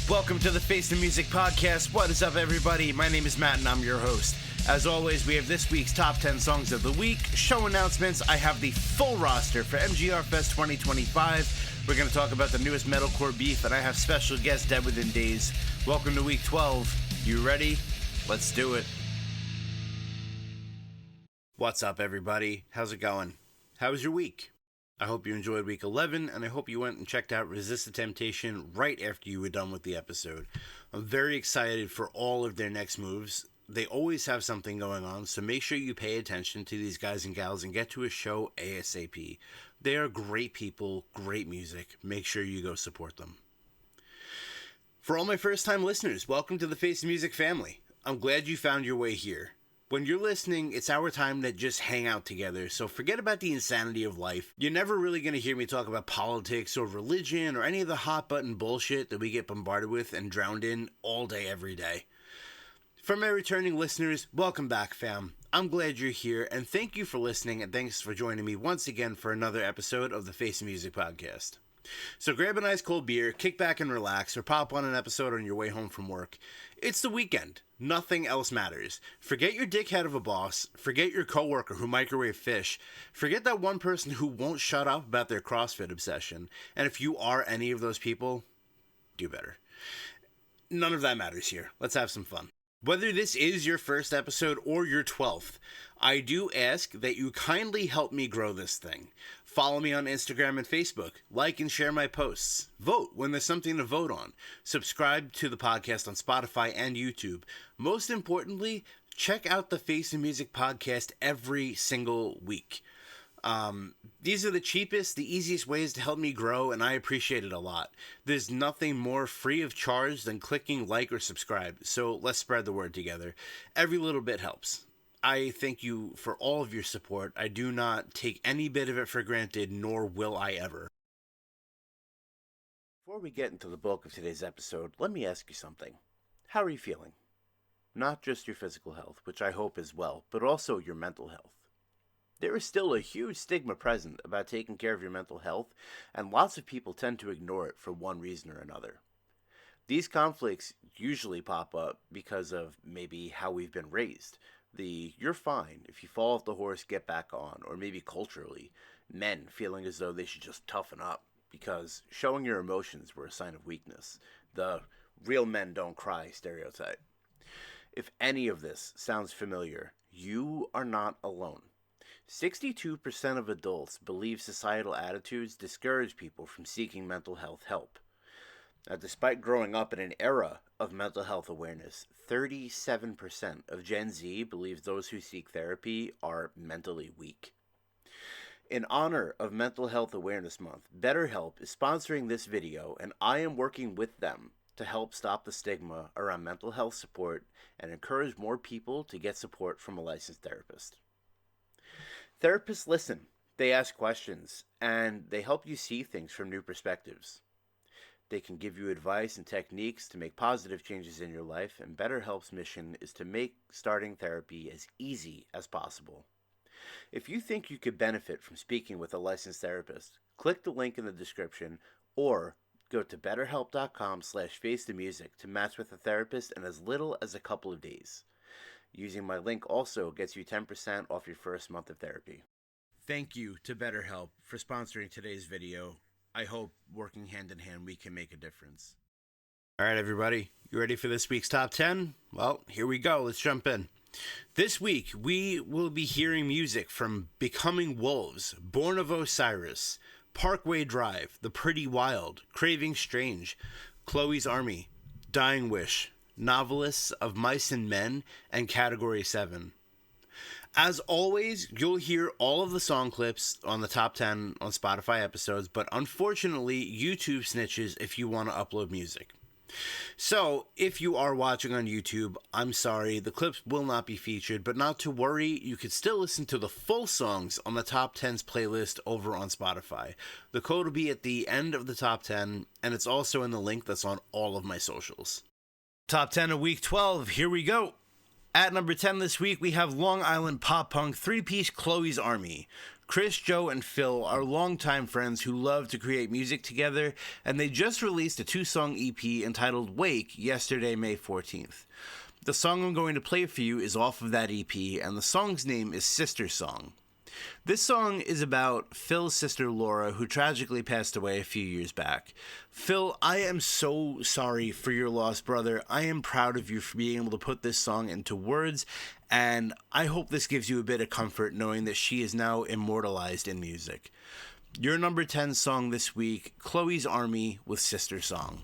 Welcome to the Face the Music podcast. What is up, everybody? My name is Matt, and I'm your host. As always, we have this week's top 10 songs of the week, show announcements. I have the full roster for MGR Fest 2025. We're going to talk about the newest metalcore beef, and I have special guest Dead Within Days. Welcome to week 12. You ready? Let's do it. What's up, everybody? How's it going? How was your week? I hope you enjoyed week 11, and I hope you went and checked out Resist the Temptation right after you were done with the episode. I'm very excited for all of their next moves. They always have something going on, so make sure you pay attention to these guys and gals and get to a show ASAP. They are great people, great music. Make sure you go support them. For all my first-time listeners, welcome to the Face the Music family. I'm glad you found your way here. When you're listening, it's our time to just hang out together, so forget about the insanity of life. You're never really going to hear me talk about politics or religion or any of the hot-button bullshit that we get bombarded with and drowned in all day, every day. For my returning listeners, welcome back, fam. I'm glad you're here, and thank you for listening, and thanks for joining me once again for another episode of the Face the Music podcast. So grab a nice cold beer, kick back and relax, or pop on an episode on your way home from work. It's the weekend. Nothing else matters. Forget your dickhead of a boss. Forget your coworker who microwave fish. Forget that one person who won't shut up about their CrossFit obsession. And if you are any of those people, do better. None of that matters here. Let's have some fun. Whether this is your first episode or your 12th, I do ask that you kindly help me grow this thing. Follow me on Instagram and Facebook. Like and share my posts. Vote when there's something to vote on. Subscribe to the podcast on Spotify and YouTube. Most importantly, check out the Face the Music podcast every single week. These are the cheapest, the easiest ways to help me grow, and I appreciate it a lot. There's nothing more free of charge than clicking like or subscribe, so let's spread the word together. Every little bit helps. I thank you for all of your support. I do not take any bit of it for granted, nor will I ever. Before we get into the bulk of today's episode, let me ask you something. How are you feeling? Not just your physical health, which I hope is well, but also your mental health. There is still a huge stigma present about taking care of your mental health, and lots of people tend to ignore it for one reason or another. These conflicts usually pop up because of maybe how we've been raised. You're fine, if you fall off the horse, get back on, or maybe culturally, men feeling as though they should just toughen up because showing your emotions were a sign of weakness. The real men don't cry stereotype. If any of this sounds familiar, you are not alone. 62% of adults believe societal attitudes discourage people from seeking mental health help. Now, despite growing up in an era of mental health awareness, 37% of Gen Z believes those who seek therapy are mentally weak. In honor of Mental Health Awareness Month, BetterHelp is sponsoring this video, and I am working with them to help stop the stigma around mental health support and encourage more people to get support from a licensed therapist. Therapists listen, they ask questions, and they help you see things from new perspectives. They can give you advice and techniques to make positive changes in your life, and BetterHelp's mission is to make starting therapy as easy as possible. If you think you could benefit from speaking with a licensed therapist, click the link in the description or go to betterhelp.com/facethemusic to match with a therapist in as little as a couple of days. Using my link also gets you 10% off your first month of therapy. Thank you to BetterHelp for sponsoring today's video. I hope working hand in hand we can make a difference. All right, everybody, you ready for this week's top 10? Well, here we go. Let's jump in. This week, we will be hearing music from Becoming Wolves, Born of Osiris, Parkway Drive, The Pretty Wild, Craving Strange, Chloe's Army, Dying Wish, Novelists of Mice and Men, and Category 7. As always, you'll hear all of the song clips on the top 10 on Spotify episodes, but unfortunately, YouTube snitches if you want to upload music. So, if you are watching on YouTube, I'm sorry, the clips will not be featured, but not to worry, you could still listen to the full songs on the Top 10s playlist over on Spotify. The code will be at the end of the Top 10, and it's also in the link that's on all of my socials. Top 10 of Week 12, here we go. At number 10 this week, we have Long Island pop punk three-piece Chloe's Army. Chris, Joe, and Phil are longtime friends who love to create music together, and they just released a 2-song EP entitled Wake yesterday, May 14th. The song I'm going to play for you is off of that EP, and the song's name is Sister Song. This song is about Phil's sister Laura, who tragically passed away a few years back. Phil, I am so sorry for your loss, brother. I am proud of you for being able to put this song into words, and I hope this gives you a bit of comfort knowing that she is now immortalized in music. Your number 10 song this week, Chloe's Army with Sister Song.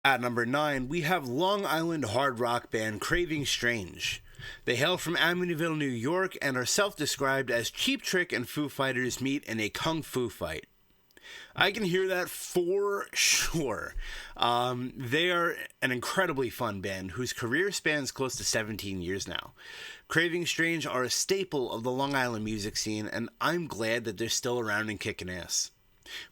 At number 9, we have Long Island hard rock band Craving Strange. They hail from Amityville, New York, and are self-described as Cheap Trick and Foo Fighters meet in a kung fu fight. I can hear that for sure. They are an incredibly fun band whose career spans close to 17 years now. Craving Strange are a staple of the Long Island music scene, and I'm glad that they're still around and kicking ass.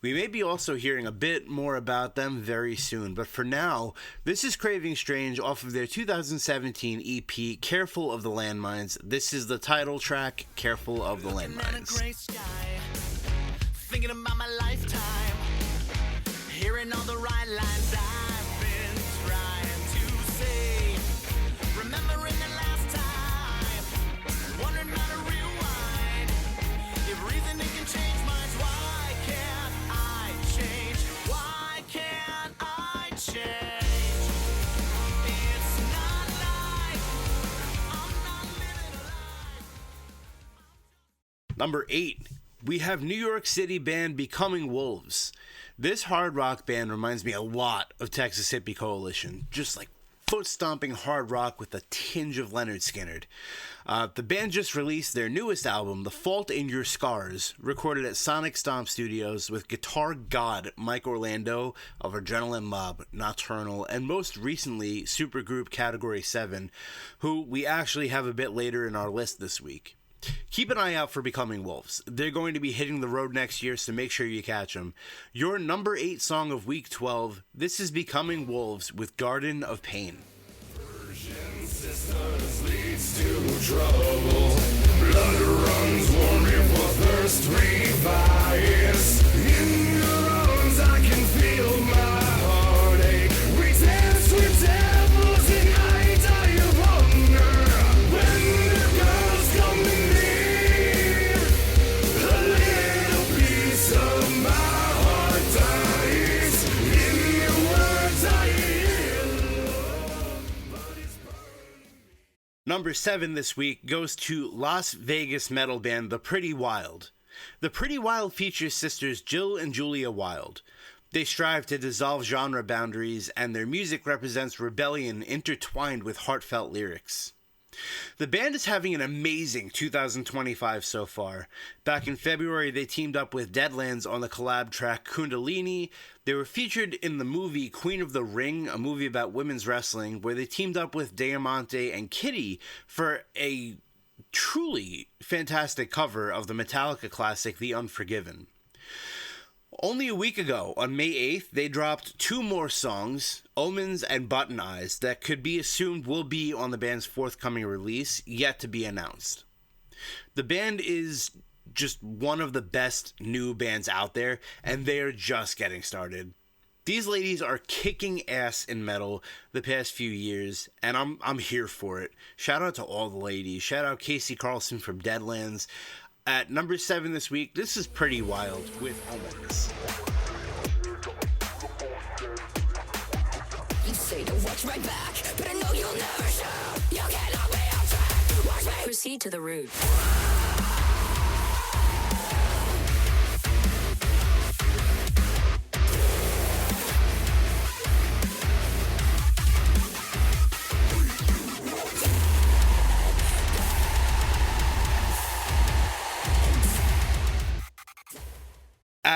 We may be also hearing a bit more about them very soon, but for now, this is Craving Strange off of their 2017 EP, Careful of the Landmines. This is the title track, Careful of the Landmines. Thinking about my lifetime, hearing all the right lines I've been trying to say, remembering the last time, wondering how to rewind, if reasoning can change minds, why can't I change, why can't I change, it's not like I'm not living a life. Number 8. We have New York City band Becoming Wolves. This hard rock band reminds me a lot of Texas Hippie Coalition, just like foot-stomping hard rock with a tinge of Lynyrd Skynyrd. The band just released their newest album, The Fault in Your Scars, recorded at Sonic Stomp Studios with guitar god Mike Orlando of Adrenaline Mob, Nocturnal, and most recently Supergroup Category 7, who we actually have a bit later in our list this week. Keep an eye out for Becoming Wolves. They're going to be hitting the road next year, so make sure you catch them. Your number 8 song of week 12, this is Becoming Wolves with Garden of Pain. Virgin sisters leads to trouble. Blood runs warm for thirst revives. In your arms I can feel my heartache. We dance with devils and I die of hunger. When the girls come to me, a little piece of my heart dies. In your words I hear love, but it's burned. Number 7 this week goes to Las Vegas metal band The Pretty Wild. The Pretty Wild features sisters Jill and Julia Wild. They strive to dissolve genre boundaries, and their music represents rebellion intertwined with heartfelt lyrics. The band is having an amazing 2025 so far. Back in February, they teamed up with Deadlands on the collab track Kundalini. They were featured in the movie Queen of the Ring, a movie about women's wrestling, where they teamed up with Diamante and Kitty for a truly fantastic cover of the Metallica classic The Unforgiven. Only a week ago, on May 8th, they dropped 2 more songs, Omens and Button Eyes, that could be assumed will be on the band's forthcoming release, yet to be announced. The band is just one of the best new bands out there, and they are just getting started. These ladies are kicking ass in metal the past few years, and I'm here for it. Shout out to all the ladies. Shout out Casey Carlson from Deadlands. At number 7 this week, this is Pretty Wild with Omens. You say to watch my back, but I know you'll never show. You cannot be on track. Watch me. Proceed to the root.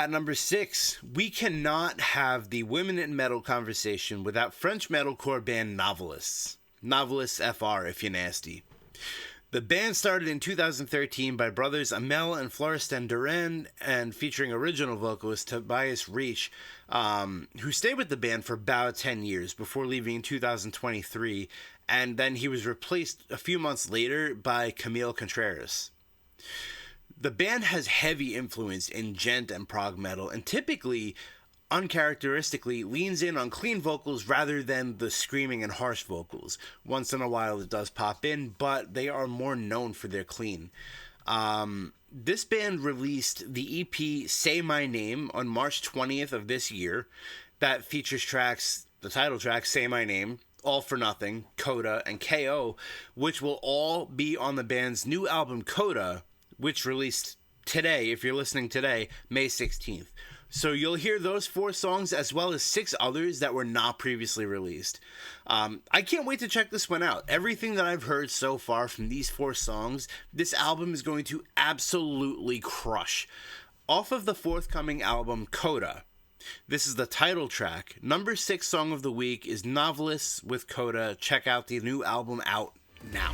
At number 6, we cannot have the women in metal conversation without French metalcore band Novelists. Novelists FR if you're nasty. The band started in 2013 by brothers Amel and Florestan Duran and featuring original vocalist Tobias Reich, who stayed with the band for about 10 years before leaving in 2023, and then he was replaced a few months later by Camille Contreras. The band has heavy influence in gent and prog metal, and typically, uncharacteristically, leans in on clean vocals rather than the screaming and harsh vocals. Once in a while it does pop in, but they are more known for their clean. This band released the EP Say My Name on March 20th of this year. That features tracks, the title track, Say My Name, All for Nothing, Coda, and KO, which will all be on the band's new album Coda, which released today, if you're listening today, May 16th. So you'll hear those 4 songs as well as 6 others that were not previously released. I can't wait to check this one out. Everything that I've heard so far from these 4 songs, this album is going to absolutely crush. Off of the forthcoming album Coda, this is the title track. Number 6 song of the week is Novelists with Coda. Check out the new album out now.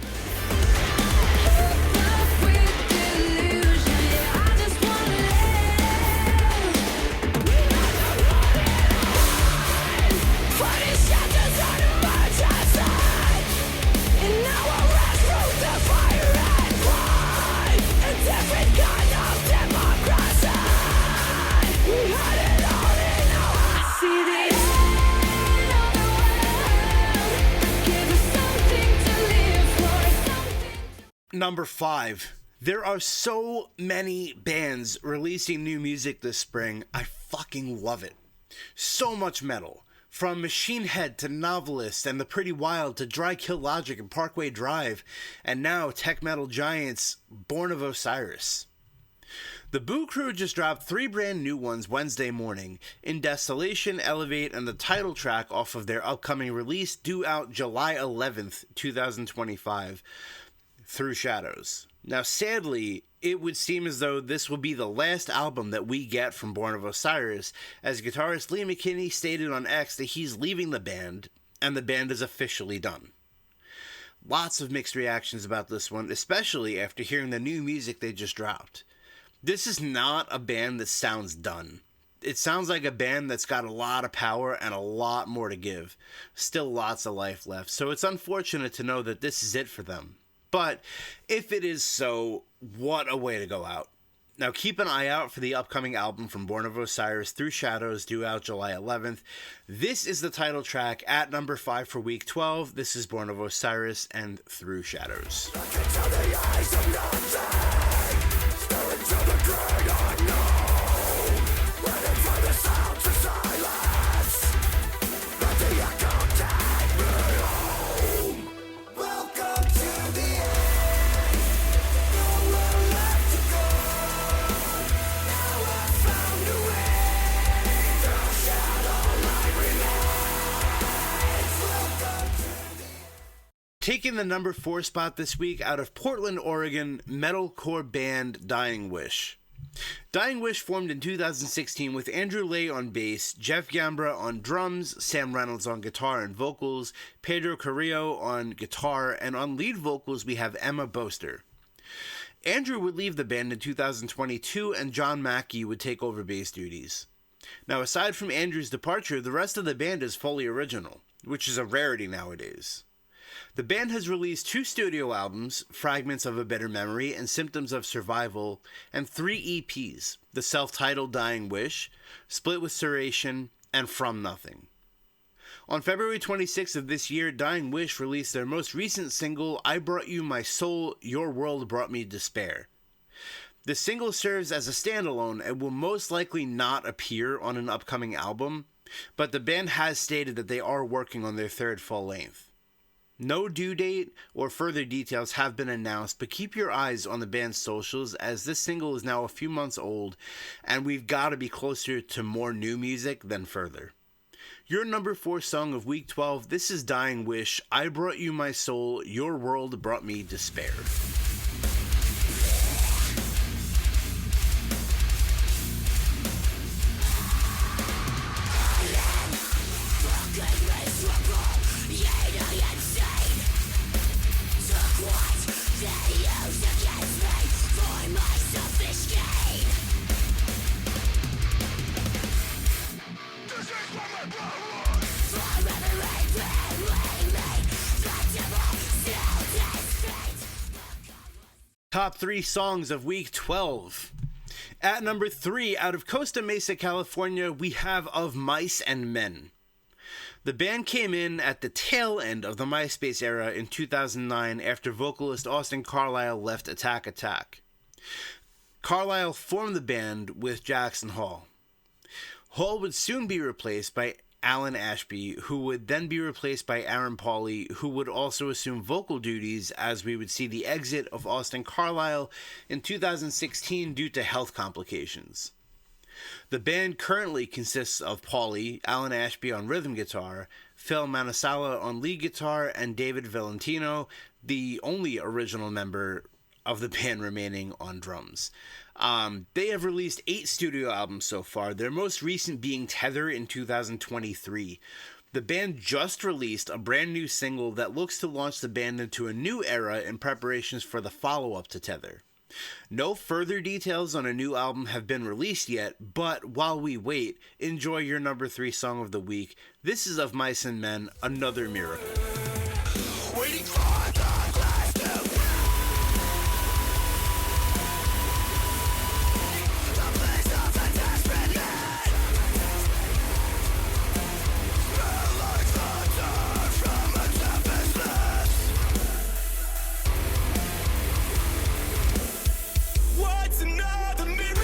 Number 5. There are so many bands releasing new music this spring. I fucking love it. So much metal. From Machine Head to Novelist and The Pretty Wild to Dry Kill Logic and Parkway Drive. And now tech metal giants Born of Osiris. The Boo Crew just dropped 3 brand new ones Wednesday morning. In Desolation, Elevate, and the title track off of their upcoming release due out July 11th, 2025. Through Shadows. Now, sadly, it would seem as though this will be the last album that we get from Born of Osiris, as guitarist Lee McKinney stated on X that he's leaving the band, and the band is officially done. Lots of mixed reactions about this one, especially after hearing the new music they just dropped. This is not a band that sounds done. It sounds like a band that's got a lot of power and a lot more to give. Still lots of life left, so it's unfortunate to know that this is it for them. But if it is so, what a way to go out. Now keep an eye out for the upcoming album from Born of Osiris, Through Shadows, due out July 11th. This is the title track at number 5 for week 12. This is Born of Osiris and Through Shadows. Taking the number 4 spot this week out of Portland, Oregon, metalcore band Dying Wish. Dying Wish formed in 2016 with Andrew Lay on bass, Jeff Gambra on drums, Sam Reynolds on guitar and vocals, Pedro Carrillo on guitar, and on lead vocals we have Emma Boster. Andrew would leave the band in 2022 and John Mackey would take over bass duties. Now, aside from Andrew's departure, the rest of the band is fully original, which is a rarity nowadays. The band has released 2 studio albums, Fragments of a Better Memory and Symptoms of Survival, and 3 EPs, the self-titled Dying Wish, Split with Suration, and From Nothing. On February 26th of this year, Dying Wish released their most recent single, I Brought You My Soul, Your World Brought Me Despair. The single serves as a standalone and will most likely not appear on an upcoming album, but the band has stated that they are working on their 3rd full length. No due date or further details have been announced, but keep your eyes on the band's socials as this single is now a few months old and we've got to be closer to more new music than further. Your number 4 song of week 12, this is Dying Wish, I Brought You My Soul, Your World Brought Me Despair. Top 3 songs of week 12. At number 3, out of Costa Mesa, California, we have Of Mice and Men. The band came in at the tail end of the MySpace era in 2009 after vocalist Austin Carlisle left Attack Attack. Carlisle formed the band with Jackson Hall. Hall would soon be replaced by Alan Ashby, who would then be replaced by Aaron Pauley, who would also assume vocal duties as we would see the exit of Austin Carlisle in 2016 due to health complications. The band currently consists of Pauley, Alan Ashby on rhythm guitar, Phil Manasala on lead guitar, and David Valentino, the only original member of the band remaining, on drums. They have released 8 studio albums so far, their most recent being Tether in 2023. The band just released a brand new single that looks to launch the band into a new era in preparations for the follow-up to Tether. No further details on a new album have been released yet, but while we wait, enjoy your number 3 song of the week. This is Of Mice and Men, Another Miracle. Waiting for the glass to the place of the desperate man. Smell like the dirt from a tempest blast. What's another miracle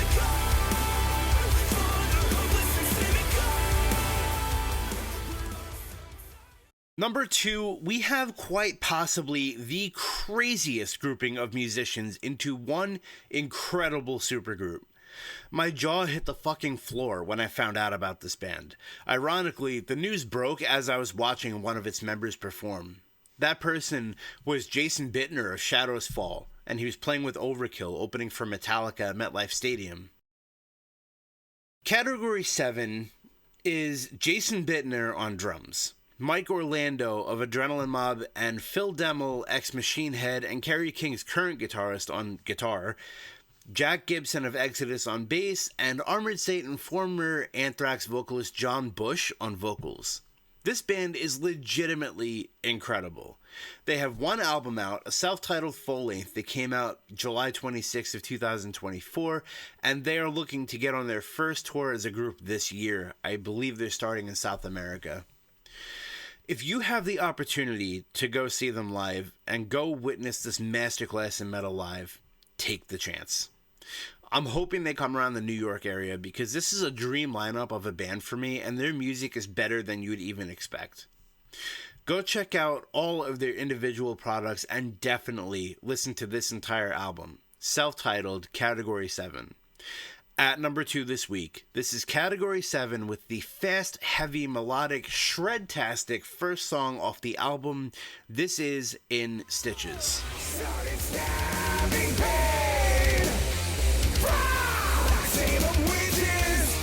for the hopeless and cynical? Number 2, we have quite possibly the craziest grouping of musicians into one incredible supergroup. My jaw hit the fucking floor when I found out about this band. Ironically, the news broke as I was watching one of its members perform. That person was Jason Bittner of Shadows Fall, and he was playing with Overkill, opening for Metallica at MetLife Stadium. Category 7 is Jason Bittner on drums, Mike Orlando of Adrenaline Mob, and Phil Demmel, ex-Machine Head and Kerry King's current guitarist, on guitar, Jack Gibson of Exodus on bass, and Armored Satan former Anthrax vocalist John Bush on vocals. This band is legitimately incredible. They have one album out, a self-titled full-length that came out July 26th of 2024, and they are looking to get on their first tour as a group this year. I believe they're starting in South America. If you have the opportunity to go see them live and go witness this masterclass in metal live, take the chance. I'm hoping they come around the New York area because this is a dream lineup of a band for me, and their music is better than you'd even expect. Go check out all of their individual products and definitely listen to this entire album, self-titled Category 7. At number 2 this week, this is Category 7 with the fast, heavy, melodic, shred-tastic first song off the album. This is In Stitches. Started stabbing pain. I save them witches.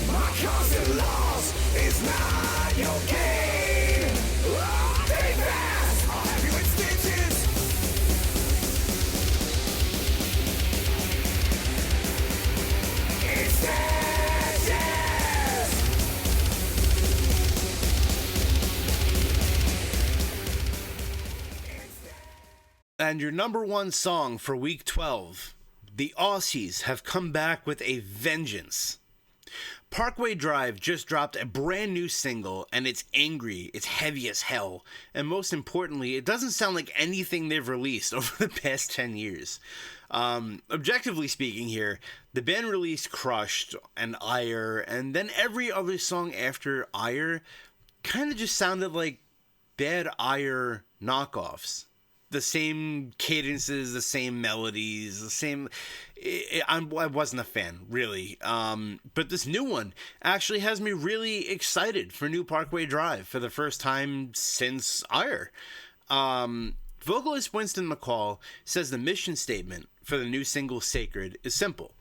My constant loss is not your gain. Oh, they pass. I'll have you in stitches. In stitches. And your number 1 song for week 12, the Aussies have come back with a vengeance. Parkway Drive just dropped a brand new single, and it's angry, it's heavy as hell, and most importantly, it doesn't sound like anything they've released over the past 10 years. Objectively speaking here, the band released Crushed and Ire, and then every other song after Ire kind of just sounded like bad Ire knockoffs. The same cadences, the same melodies, the same... I wasn't a fan, really. But this new one actually has me really excited for new Parkway Drive for the first time since Ire. Vocalist Winston McCall says the mission statement for the new single Sacred is simple.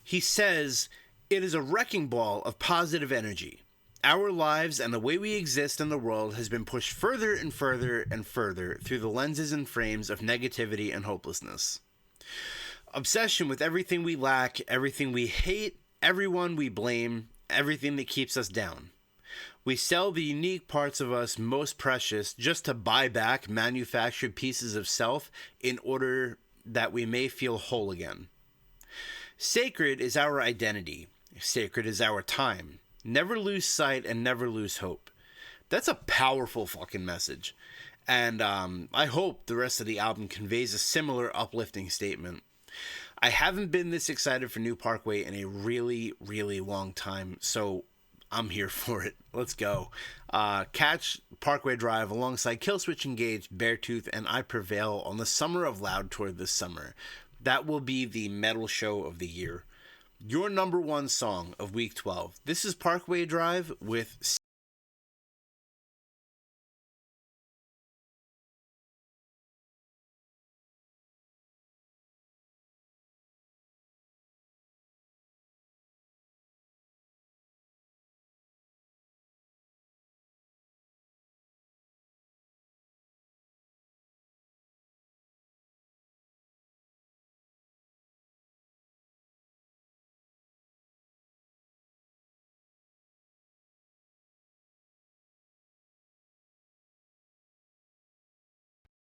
He says, "It is a wrecking ball of positive energy. Our lives and the way we exist in the world has been pushed further and further and further through the lenses and frames of negativity and hopelessness. Obsession with everything we lack, everything we hate, everyone we blame, everything that keeps us down. We sell the unique parts of us most precious just to buy back manufactured pieces of self in order that we may feel whole again. Sacred is our identity. Sacred is our time. Never lose sight and never lose hope. That's a powerful fucking message. And I hope the rest of the album conveys a similar uplifting statement. I haven't been this excited for New Parkway in a really, really long time, so I'm here for it. Let's go. Catch Parkway Drive alongside Killswitch Engage, Beartooth, and I Prevail on the Summer of Loud tour this summer. That will be the metal show of the year. Your number one song of week 12. This is Parkway Drive with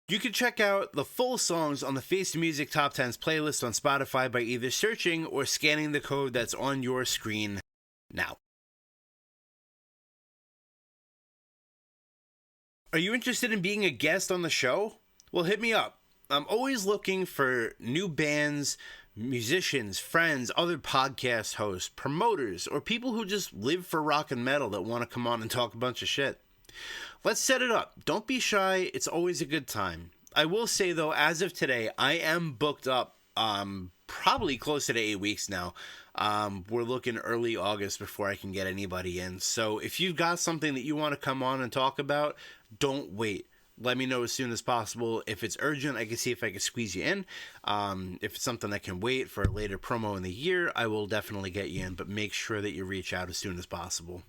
You can check out the full songs on the Face the Music Top 10s playlist on Spotify by either searching or scanning the code that's on your screen now. Are you interested in being a guest on the show? Well, hit me up. I'm always looking for new bands, musicians, friends, other podcast hosts, promoters, or people who just live for rock and metal that want to come on and talk a bunch of shit. Let's set it up. Don't be shy. It's always a good time. I will say, though, as of today, I am booked up probably closer to 8 weeks now. We're looking early August before I can get anybody in. So if you've got something that you want to come on and talk about, don't wait. Let me know as soon as possible. If it's urgent, I can see if I can squeeze you in. If it's something that can wait for a later promo in the year, I will definitely get you in. But make sure that you reach out as soon as possible.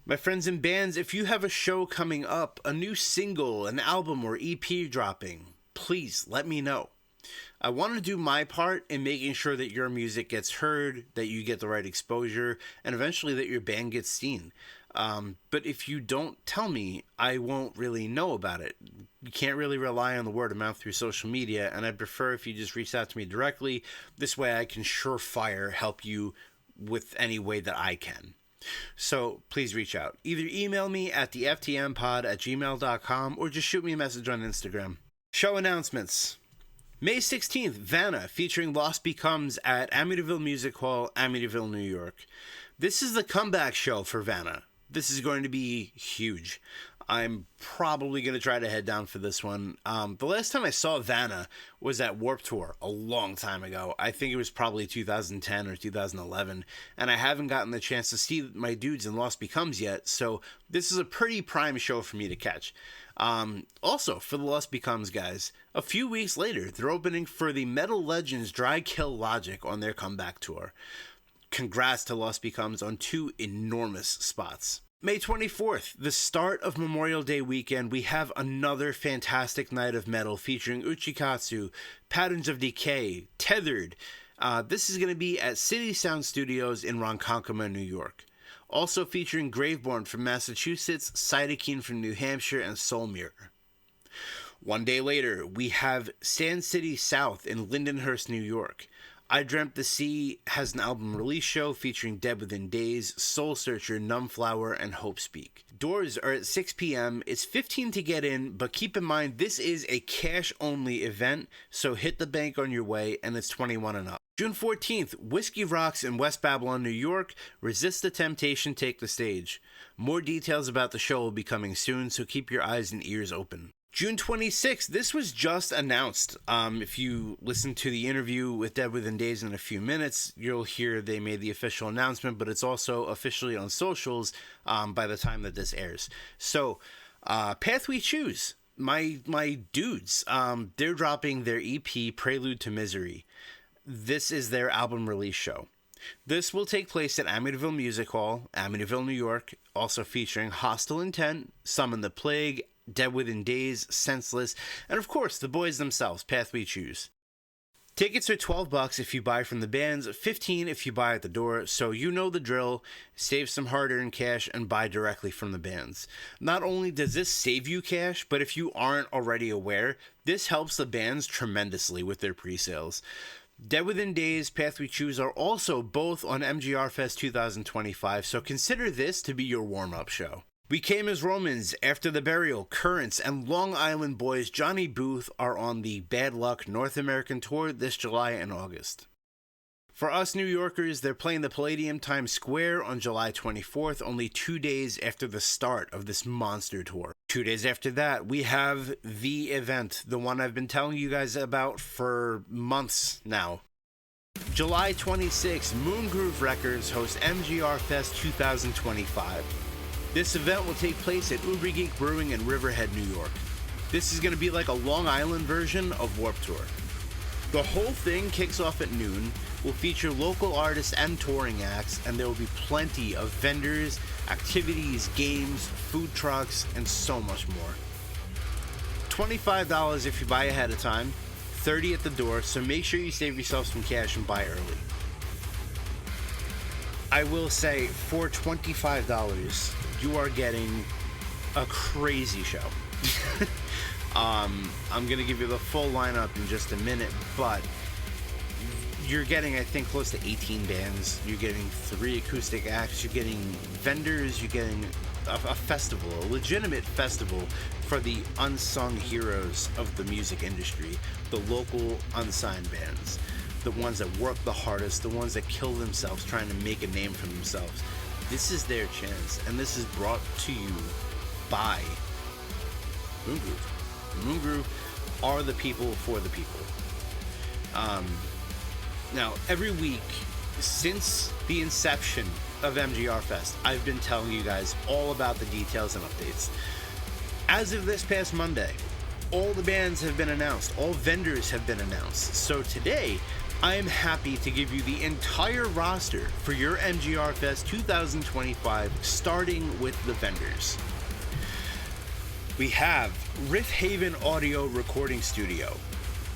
My friends and bands, if you have a show coming up, a new single, an album, or EP dropping, please let me know. I want to do my part in making sure that your music gets heard, that you get the right exposure, and eventually that your band gets seen. But if you don't tell me, I won't really know about it. You can't really rely on the word of mouth through social media, and I'd prefer if you just reach out to me directly. This way I can surefire help you with any way that I can. So please reach out. Either email me at theftmpod@gmail.com or just shoot me a message on Instagram. Show announcements. May 16th, Vanna, featuring Lost Becomes at Amityville Music Hall, Amityville, New York. This is the comeback show for Vanna. This is going to be huge. I'm probably going to try to head down for this one. The last time I saw Vanna was at Warped Tour a long time ago. I think it was probably 2010 or 2011, and I haven't gotten the chance to see my dudes in Lost Becomes yet, so this is a pretty prime show for me to catch. Also, for the Lost Becomes guys, a few weeks later, they're opening for the Metal Legends Dry Kill Logic on their comeback tour. Congrats to Lost Becomes on 2 enormous spots. May 24th, the start of Memorial Day weekend, we have another fantastic night of metal featuring Uchikatsu, Patterns of Decay, Tethered. This is going to be at City Sound Studios in Ronkonkoma, New York. Also featuring Graveborn from Massachusetts, Cytokine from New Hampshire, and Soul Mirror. One day later, we have Sand City South in Lindenhurst, New York. I Dreamt the Sea has an album release show featuring Dead Within Days, Soul Searcher, Numbflower, and Hope Speak. Doors are at 6 p.m. It's $15 to get in, but keep in mind this is a cash-only event, so hit the bank on your way, and it's 21 and up. June 14th, Whiskey Rocks in West Babylon, New York. Resist the Temptation, Take the Stage. More details about the show will be coming soon, so keep your eyes and ears open. June 26th, this was just announced. If you listen to the interview with Dead Within Days in a few minutes, you'll hear they made the official announcement, but it's also officially on socials by the time that this airs. So, Path We Choose, my dudes, they're dropping their EP, Prelude to Misery. This is their album release show. This will take place at Amityville Music Hall, Amityville, New York, also featuring Hostile Intent, Summon the Plague, Dead Within Days, Senseless, and of course, the boys themselves, Path We Choose. Tickets are $12 if you buy from the bands, $15 if you buy at the door, so you know the drill. Save some hard-earned cash and buy directly from the bands. Not only does this save you cash, but if you aren't already aware, this helps the bands tremendously with their pre-sales. Dead Within Days, Path We Choose are also both on MGR Fest 2025, so consider this to be your warm-up show. We Came as Romans, After the Burial, Currents, and Long Island Boys Johnny Booth are on the Bad Luck North American Tour this July and August. For us New Yorkers, they're playing the Palladium Times Square on July 24th, only 2 days after the start of this monster tour. 2 days after that, we have the event, the one I've been telling you guys about for months now. July 26th, Moongroove Records hosts MGR Fest 2025. This event will take place at Uber Geek Brewing in Riverhead, New York. This is going to be like a Long Island version of Warped Tour. The whole thing kicks off at noon, will feature local artists and touring acts, and there will be plenty of vendors, activities, games, food trucks, and so much more. $25 if you buy ahead of time, $30 at the door, so make sure you save yourself some cash and buy early. I will say, for $25, you are getting a crazy show. I'm going to give you the full lineup in just a minute, but you're getting, I think, close to 18 bands. You're getting 3 acoustic acts. You're getting vendors. You're getting a festival, a legitimate festival for the unsung heroes of the music industry, the local unsigned bands, the ones that work the hardest, the ones that kill themselves trying to make a name for themselves. This is their chance, and this is brought to you by Moongroove. Moongroove are the people for the people. Now, every week since the inception of MGR Fest, I've been telling you guys all about the details and updates. As of this past Monday, all the bands have been announced, all vendors have been announced. So today, I am happy to give you the entire roster for your MGR Fest 2025, starting with the vendors. We have Riff Haven Audio Recording Studio,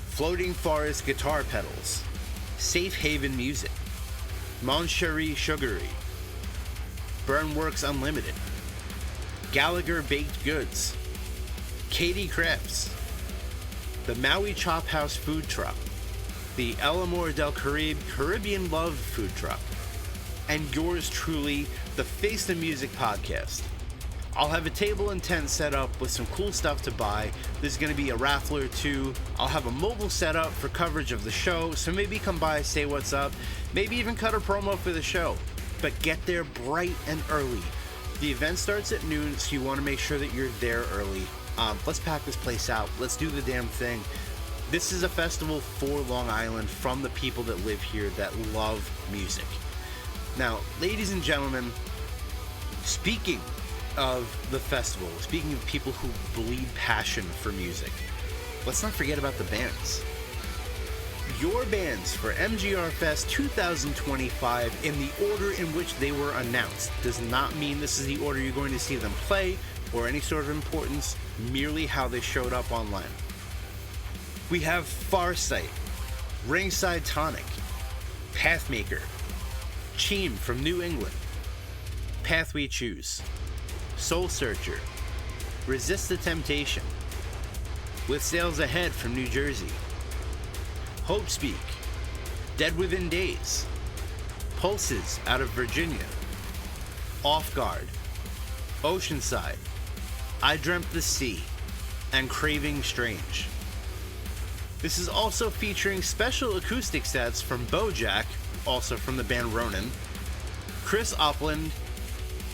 Floating Forest Guitar Pedals, Safe Haven Music, Mon Cherie Sugarie, Burnworks Unlimited, Gallagher Baked Goods, Katie Crafts, the Maui Chop House Food Truck, the El Amor del Caribe Caribbean Love Food Truck, and yours truly, the Face the Music Podcast. I'll have a table and tent set up with some cool stuff to buy. There's going to be a raffle or two. I'll have a mobile setup for coverage of the show, so maybe come by, say what's up, maybe even cut a promo for the show. But get there bright and early. The event starts at noon, so you want to make sure that you're there early. Let's pack this place out. Let's do the damn thing. This is a festival for Long Island from the people that live here that love music. Now, ladies and gentlemen, speaking of the festival, speaking of people who bleed passion for music, let's not forget about the bands. Your bands for MGR Fest 2025 in the order in which they were announced does not mean this is the order you're going to see them play or any sort of importance, merely how they showed up online. We have Farsight, Ringside Tonic, Pathmaker, Cheem from New England, Path We Choose, Soul Searcher, Resist the Temptation, With Sales Ahead from New Jersey, Hope Speak, Dead Within Days, Pulses out of Virginia, Off Guard, Oceanside, I Dreamt the Sea, and Craving Strange. This is also featuring special acoustic sets from Bojack, also from the band Ronan, Chris Upland,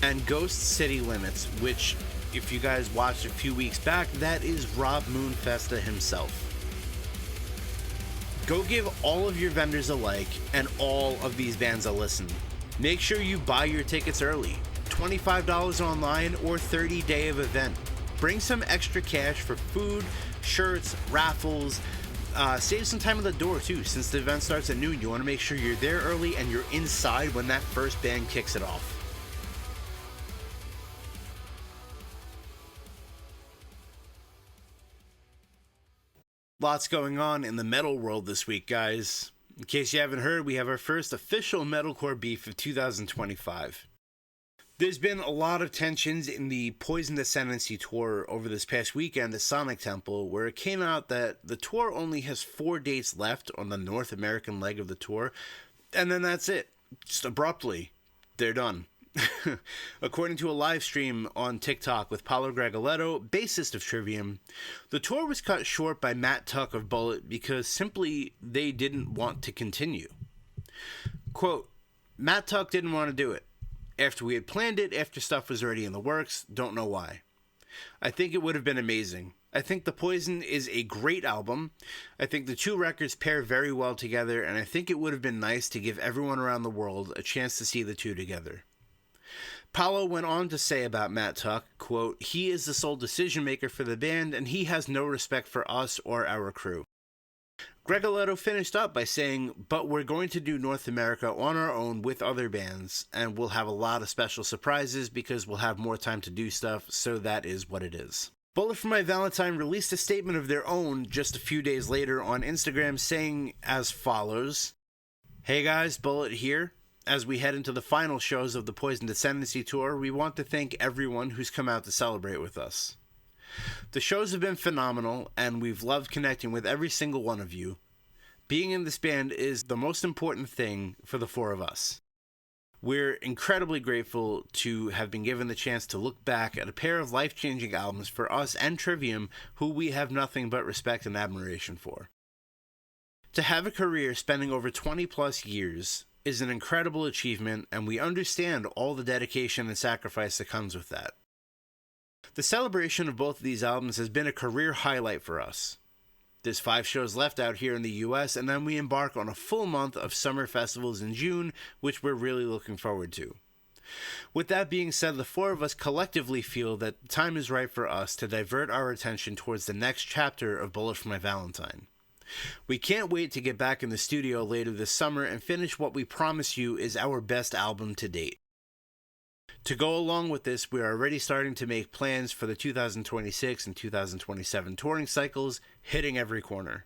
and Ghost City Limits, which, if you guys watched a few weeks back, that is Rob Moonfesta himself. Go give all of your vendors a like and all of these bands a listen. Make sure you buy your tickets early, $25 online or 30-day of event. Bring some extra cash for food, shirts, raffles. Save some time at the door too, since the event starts at noon. You want to make sure you're there early and you're inside when that first band kicks it off. Lots going on in the metal world this week, guys. In case you haven't heard, we have our first official metalcore beef of 2025. There's been a lot of tensions in the Poison Ascendancy tour over this past weekend at Sonic Temple, where it came out that the tour only has 4 dates left on the North American leg of the tour, and then that's it. Just abruptly, they're done. According to a live stream on TikTok with Paulo Gregoletto, bassist of Trivium, the tour was cut short by Matt Tuck of Bullet because simply they didn't want to continue. Quote, Matt Tuck didn't want to do it. After we had planned it, after stuff was already in the works, don't know why. I think it would have been amazing. I think The Poison is a great album. I think the 2 records pair very well together, and I think it would have been nice to give everyone around the world a chance to see the 2 together. Paulo went on to say about Matt Tuck, quote, he is the sole decision maker for the band, and he has no respect for us or our crew. Gregoletto finished up by saying, but we're going to do North America on our own with other bands, and we'll have a lot of special surprises because we'll have more time to do stuff, so that is what it is. Bullet for My Valentine released a statement of their own just a few days later on Instagram saying as follows, hey guys, Bullet here. As we head into the final shows of the Poison Ascendancy tour, we want to thank everyone who's come out to celebrate with us. The shows have been phenomenal, and we've loved connecting with every single one of you. Being in this band is the most important thing for the 4 of us. We're incredibly grateful to have been given the chance to look back at a pair of life-changing albums for us and Trivium, who we have nothing but respect and admiration for. To have a career spanning over 20-plus years is an incredible achievement, and we understand all the dedication and sacrifice that comes with that. The celebration of both of these albums has been a career highlight for us. There's 5 shows left out here in the US, and then we embark on a full month of summer festivals in June, which we're really looking forward to. With that being said, the 4 of us collectively feel that the time is right for us to divert our attention towards the next chapter of Bullet for My Valentine. We can't wait to get back in the studio later this summer and finish what we promise you is our best album to date. To go along with this, we are already starting to make plans for the 2026 and 2027 touring cycles, hitting every corner.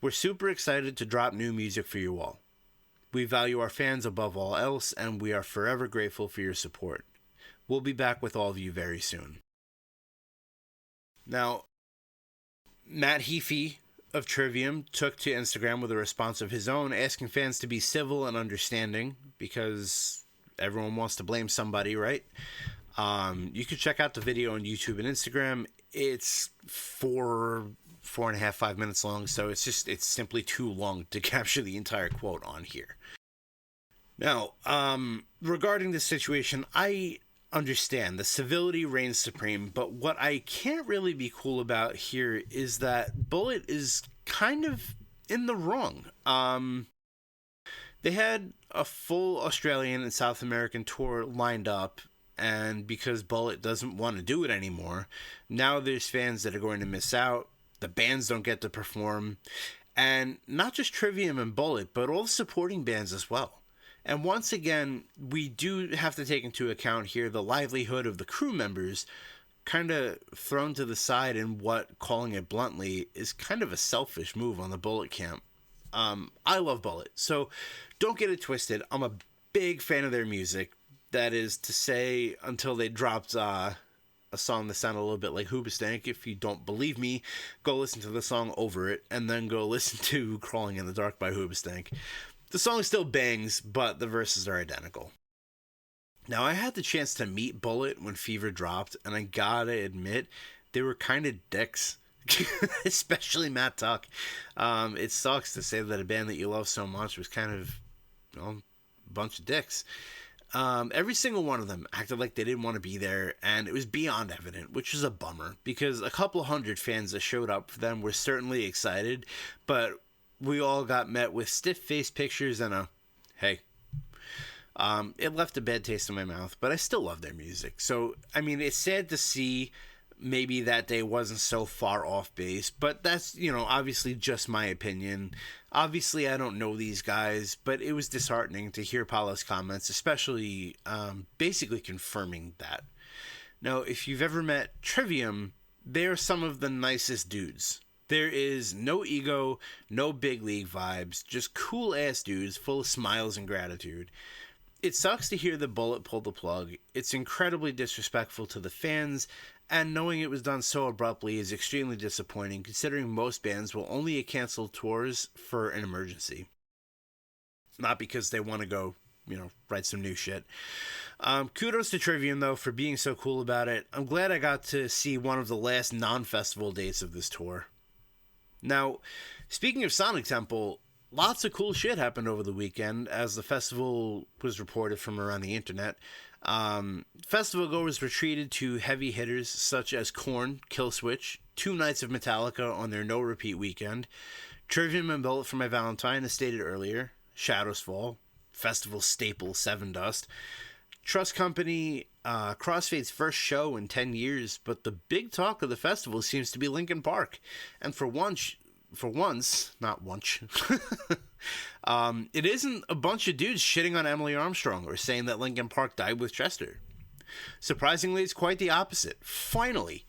We're super excited to drop new music for you all. We value our fans above all else, and we are forever grateful for your support. We'll be back with all of you very soon. Now, Matt Heafy of Trivium took to Instagram with a response of his own, asking fans to be civil and understanding, because everyone wants to blame somebody, right? You can check out the video on YouTube and Instagram. It's 4.5, 5 minutes long, so it's simply too long to capture the entire quote on here. Now, regarding this situation, I understand the civility reigns supreme, but what I can't really be cool about here is that Bullet is kind of in the wrong. They had a full Australian and South American tour lined up, and because Bullet doesn't want to do it anymore, now there's fans that are going to miss out. The bands don't get to perform, and not just Trivium and Bullet, but all the supporting bands as well. And once again, we do have to take into account here the livelihood of the crew members kind of thrown to the side in what, calling it bluntly, is kind of a selfish move on the Bullet camp. I love Bullet, so don't get it twisted. I'm a big fan of their music. That is to say, until they dropped a song that sounded a little bit like Hoobastank. If you don't believe me, go listen to the song Over It, and then go listen to Crawling in the Dark by Hoobastank. The song still bangs, but the verses are identical. Now, I had the chance to meet Bullet when Fever dropped, and I gotta admit, they were kind of dicks. Especially Matt Tuck. It sucks to say that a band that you love so much was kind of, a bunch of dicks. Every single one of them acted like they didn't want to be there, and it was beyond evident, which is a bummer, because a couple hundred fans that showed up for them were certainly excited, but we all got met with stiff-faced pictures and a, hey. It left a bad taste in my mouth, but I still love their music. So, I mean, it's sad to see maybe that day wasn't so far off base, but that's, obviously just my opinion. Obviously, I don't know these guys, but it was disheartening to hear Paulo's comments, especially basically confirming that. Now, if you've ever met Trivium, they are some of the nicest dudes. There is no ego, no big league vibes, just cool ass dudes full of smiles and gratitude. It sucks to hear the Bullet pull the plug. It's incredibly disrespectful to the fans, and knowing it was done so abruptly is extremely disappointing considering most bands will only cancel tours for an emergency. Not because they want to go, write some new shit. Kudos to Trivium, though, for being so cool about it. I'm glad I got to see one of the last non-festival dates of this tour. Now, speaking of Sonic Temple, lots of cool shit happened over the weekend as the festival was reported from around the internet. Festival goers were treated to heavy hitters such as Korn, Killswitch, 2 nights of Metallica on their no-repeat weekend, Trivium and Bullet for My Valentine, as stated earlier, Shadows Fall, festival staple Seven Dust, Trust Company, Crossfade's first show in 10 years, but the big talk of the festival seems to be Linkin Park. And for once, not once, it isn't a bunch of dudes shitting on Emily Armstrong or saying that Linkin Park died with Chester. Surprisingly, it's quite the opposite. Finally,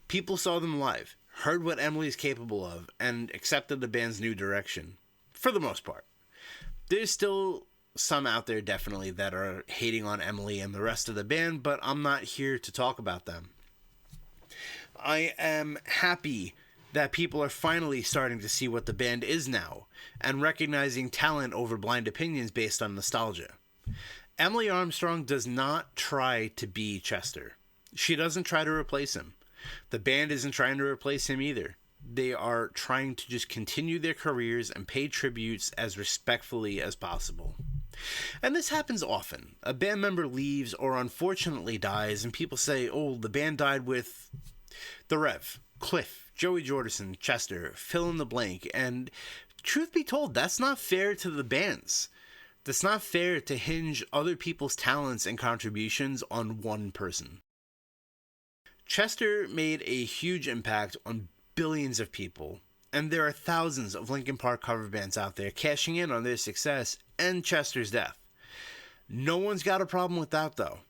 people saw them live, heard what Emily is capable of, and accepted the band's new direction. For the most part. There's still some out there definitely that are hating on Emily and the rest of the band, but I'm not here to talk about them. I am happy that people are finally starting to see what the band is now and recognizing talent over blind opinions based on nostalgia. Emily Armstrong does not try to be Chester. She doesn't try to replace him. The band isn't trying to replace him either. They are trying to just continue their careers and pay tributes as respectfully as possible. And this happens often. A band member leaves or unfortunately dies, and people say, oh, the band died with the Rev, Cliff, Joey Jordison, Chester, fill in the blank. And truth be told, that's not fair to the bands. That's not fair to hinge other people's talents and contributions on one person. Chester made a huge impact on billions of people, and there are thousands of Linkin Park cover bands out there cashing in on their success and Chester's death. No one's got a problem with that, though.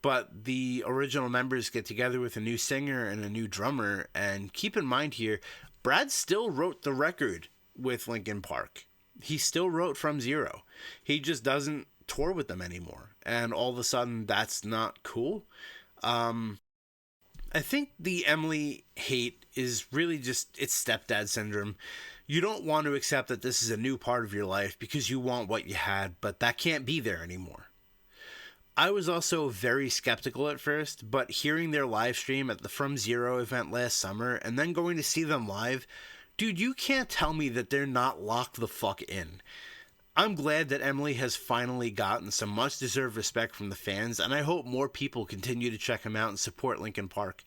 But the original members get together with a new singer and a new drummer, and keep in mind here, Brad still wrote the record with Linkin Park. He still wrote From Zero. He just doesn't tour with them anymore, and all of a sudden that's not cool. I think the Emily hate is really just, it's stepdad syndrome. You don't want to accept that this is a new part of your life because you want what you had, but that can't be there anymore. I was also very skeptical at first, but hearing their live stream at the From Zero event last summer and then going to see them live, dude, you can't tell me that they're not locked the fuck in. I'm glad that Emily has finally gotten some much-deserved respect from the fans, and I hope more people continue to check him out and support Linkin Park.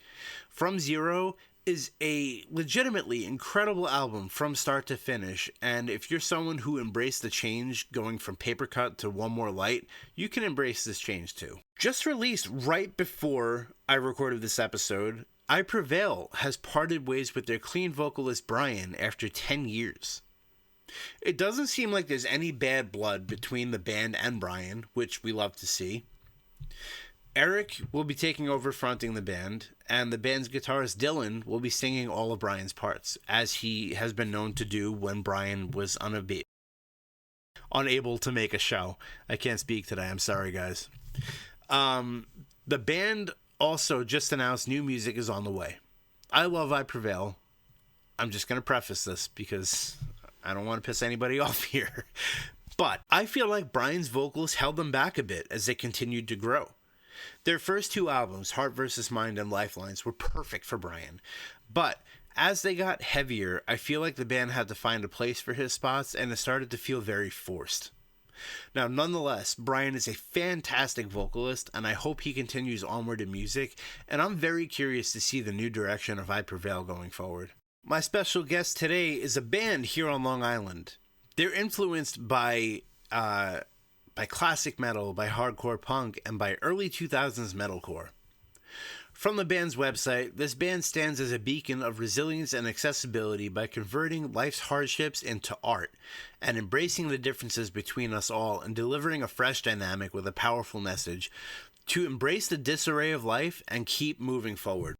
From Zero is a legitimately incredible album from start to finish, and if you're someone who embraced the change going from Paper Cut to One More Light, you can embrace this change too. Just released right before I recorded this episode, I Prevail has parted ways with their clean vocalist Brian after 10 years. It doesn't seem like there's any bad blood between the band and Brian, which we love to see. Eric will be taking over fronting the band, and the band's guitarist Dylan will be singing all of Brian's parts, as he has been known to do when Brian was unable to make a show. I can't speak today, I'm sorry guys. The band also just announced new music is on the way. I love I Prevail. I'm just going to preface this because I don't want to piss anybody off here. But I feel like Brian's vocals held them back a bit as they continued to grow. Their first 2 albums, Heart vs. Mind and Lifelines, were perfect for Brian. But as they got heavier, I feel like the band had to find a place for his spots, and it started to feel very forced. Now, nonetheless, Brian is a fantastic vocalist, and I hope he continues onward in music, and I'm very curious to see the new direction of I Prevail going forward. My special guest today is a band here on Long Island. They're influenced by classic metal, by hardcore punk, and by early 2000s metalcore. From the band's website, this band stands as a beacon of resilience and accessibility by converting life's hardships into art and embracing the differences between us all and delivering a fresh dynamic with a powerful message to embrace the disarray of life and keep moving forward.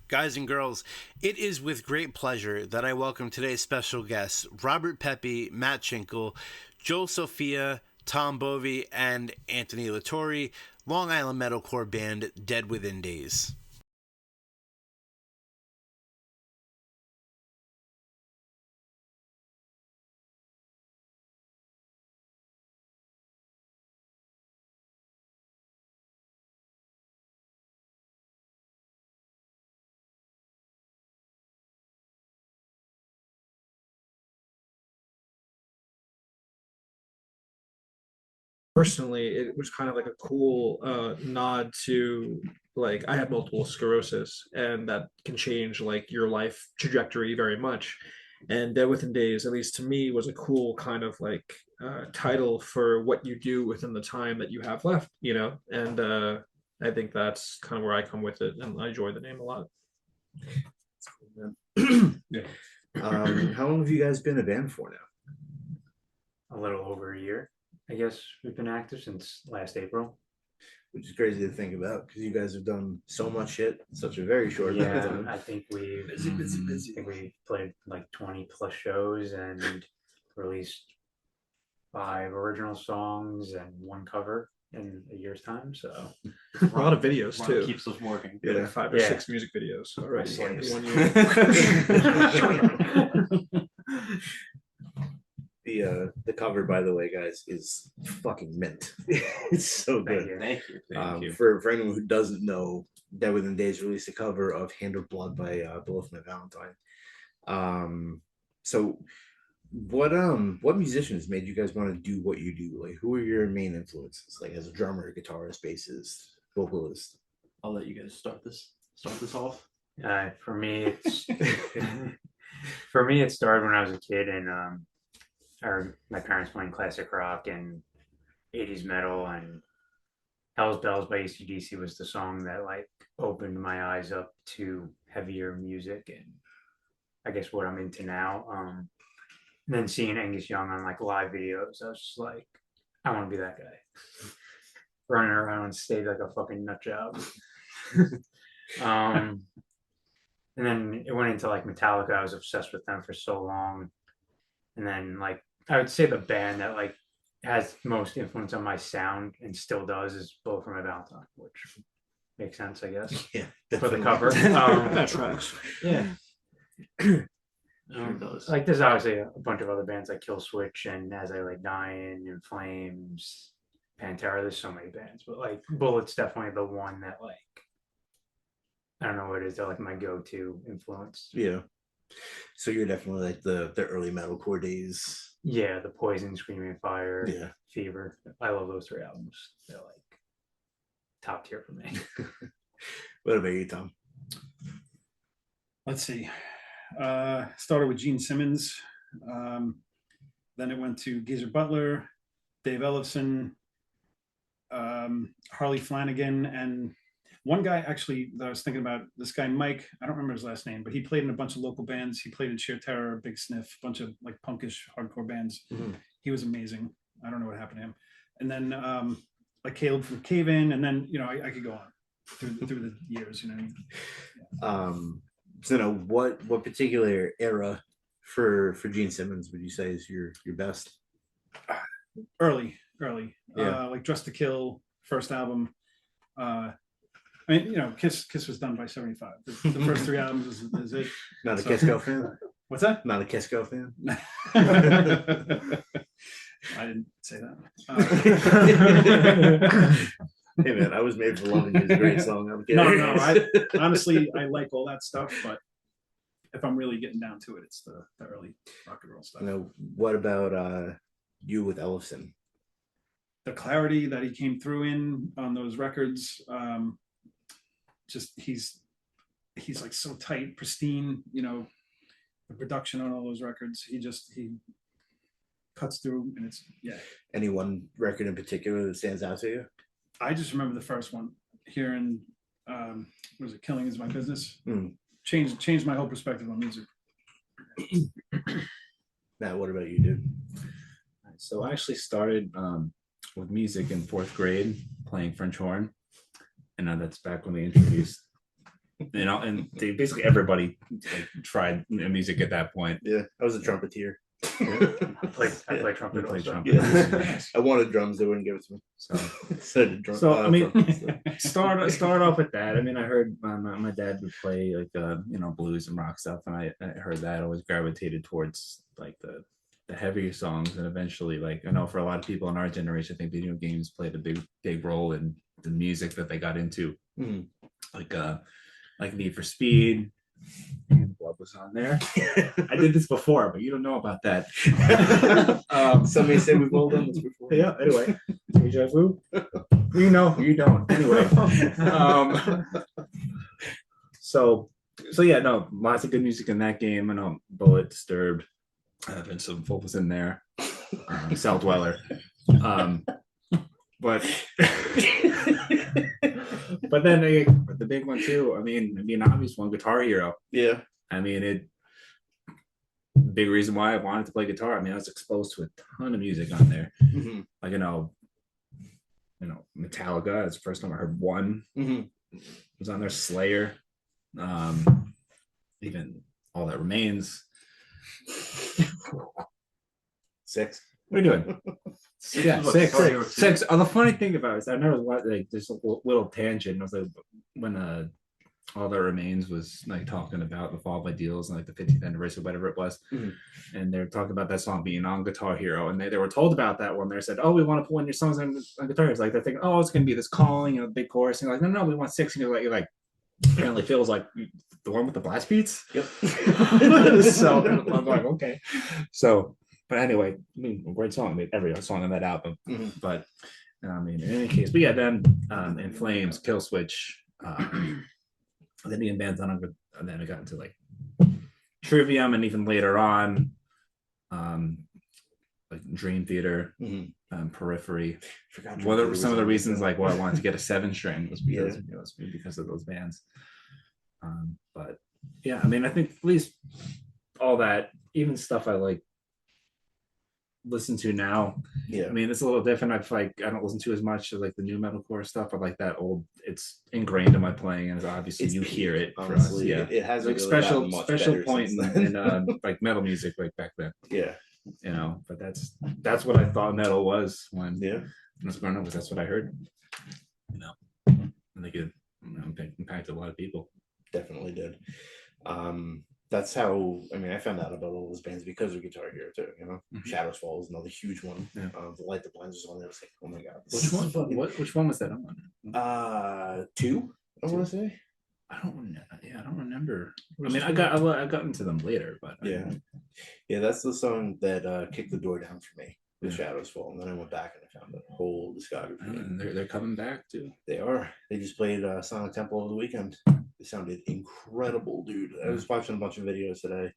Guys and girls, it is with great pleasure that I welcome today's special guests, Robert Pepe, Matt Schinkel, Joel Sophia, Tom Bovey, and Anthony Latore, Long Island metalcore band Dead Within Days. Personally, it was kind of like a cool nod to, like, I have multiple sclerosis, and that can change like your life trajectory very much. And Dead Within Days, at least to me, was a cool kind of like title for what you do within the time that you have left, you know. And I think that's kind of where I come with it, and I enjoy the name a lot. Yeah. How long have you guys been a band for now? A little over a year, I guess. We've been active since last April. Which is crazy to think about because you guys have done so much shit in such a very short amount of Yeah, time. I think we've Busy. I think we played like 20 plus shows and released 5 original songs and 1 cover in a year's time. So A lot of videos Ron too. keeps us working. Yeah, like 5 or Yeah. 6 music videos already. Slaves. In 1 year. The cover, by the way, guys, is fucking mint. It's so Thank good. you. Thank you. For anyone who doesn't know, Dead Within Days released a cover of Hand of Blood by Below My Valentine. So what musicians made you guys want to do what you do? Like, who are your main influences? Like, as a drummer, guitarist, bassist, vocalist. I'll let you guys start this off. For me, it's for me, it started when I was a kid, and my parents playing classic rock and 80s metal, and Hell's Bells by AC/DC was the song that like opened my eyes up to heavier music and I guess what I'm into now. And then seeing Angus Young on like live videos, I was just like, I want to be that guy. Running around on stage like a fucking nut job. And then it went into like Metallica. I was obsessed with them for so long. And then like I would say the band that like has most influence on my sound and still does is Blow from a Valentine, which makes sense, I guess, Yeah, for the definitely. cover. That tracks. Yeah. Sure does. Like there's obviously a bunch of other bands like Kill Switch and As I Lay Dying, In Flames, Pantera. There's so many bands, but like Bullet's definitely the one that like I don't know what it is. They're like my go-to influence. Yeah. So you're definitely like the early metalcore days. Yeah, the Poison, Screaming Fire, Yeah. Fever. I love those 3 albums. They're like top tier for me. What about you, Tom? Let's see. Started with Gene Simmons. Then it went to Geezer Butler, Dave Ellefson, Harley Flanagan, and one guy actually that I was thinking about, this guy Mike, I don't remember his last name, but he played in a bunch of local bands. He played in Sheer Terror, Big Sniff, a bunch of like punkish hardcore bands. Mhm. He was amazing. I don't know what happened to him. And then like Caleb from Cave In, and then I could go on through the years. So now what particular era for Gene Simmons would you say is your best? Early, Yeah. like Dress to Kill, first album. I mean, Kiss was done by 75. The first 3 albums is it. Not a So- Kiss Go fan? What's that? Not a Kiss Go fan? I didn't say that. Hey man, I Was Made for Loving You is a great song. I'm kidding. No, honestly, I like all that stuff, but if I'm really getting down to it, it's the early rock and roll stuff. Now, what about you with Ellefson? The clarity that he came through in on those records, just he's like so tight, pristine, the production on all those records, he cuts through, and it's Any one record in particular that stands out to you? I just remember the first one, hearing was it Killing Is My Business. Changed my whole perspective on music. Matt, what about you, dude? So I actually started with music in 4th grade, playing French horn, and that's back when they introduced and basically everybody tried music at that point. Yeah, I was a trumpeter. I play trumpet. You play also. trumpet. Yeah. I wanted drums, they wouldn't give it to me. So I mean, start off with that. I mean, I heard my dad would play like blues and rock stuff, and I heard that. I always gravitated towards like the heavier songs, and eventually, like I know for a lot of people in our generation, I think video games played a big role in the music that they got into. Mhm. Like Need for Speed. And Blood was on there. I did this before, but you don't know about that. Somebody said we've all done this before. Yeah. Anyway, deja vu. You know, you don't. Anyway. So yeah, no, lots of good music in that game. I know Bullet, Disturbed, and some focus in there. Cell Dweller. But but then the big one too. I mean, obvious one, Guitar Hero. Yeah. I mean, big reason why I wanted to play guitar. I mean, I was exposed to a ton of music on there. Mm-hmm. Like Metallica. It's the first time I heard one. Mm-hmm. It was on there. Slayer. Even All That Remains. 6. What are you doing? Yeah, six. Oh, the funny thing about it is I never like just a little tangent. I was like, when All That Remains was like talking about the fall of ideals and like the 50th anniversary, whatever it was, and they're talking about that song being on Guitar Hero, and they were told about that when they said, "Oh, we want to put one of your songs on Guitar Hero." It's like they're thinking, "Oh, it's gonna be this calling and a big chorus," and like, "No, we want 6." And you're like apparently feels like the one with the blast beats. Yep. So I'm like, okay, so. But anyway, I mean, a great song. I mean, every song on that album. Mm-hmm. But I mean, in any case, but yeah, then In Flames, Kill Switch, then being bands on, and then I got into like Trivium, and even later on, like Dream Theater, Periphery. Some of the reasons like why I wanted to get a 7-string was because of those bands. But yeah, I mean, I think at least all that, even stuff I like listen to now. Yeah. I mean, it's a little different. I don't listen to as much of like the new metalcore stuff, but like that old, it's ingrained in my playing, and obviously you hear it. Honestly, for us. it has like really special point in like metal music like back then. Yeah. But that's what I thought metal was when I was growing up, because that's what I heard. I think it impacted a lot of people. Definitely did. That's how I found out about all those bands because of Guitar Hero too. Shadows Fall is another huge one. Yeah. The Light the Blinds was on there. I was like, oh my god. Which one? Which one was that on? 2. I want to say. I don't know. Yeah, I don't remember. I mean, I got into them later, but yeah, that's the song that kicked the door down for me. The Shadows Fall, and then I went back and I found the whole discography. And they're coming back too. They are. They just played Sonic Temple over the weekend. They sounded incredible, dude. I was watching a bunch of videos today.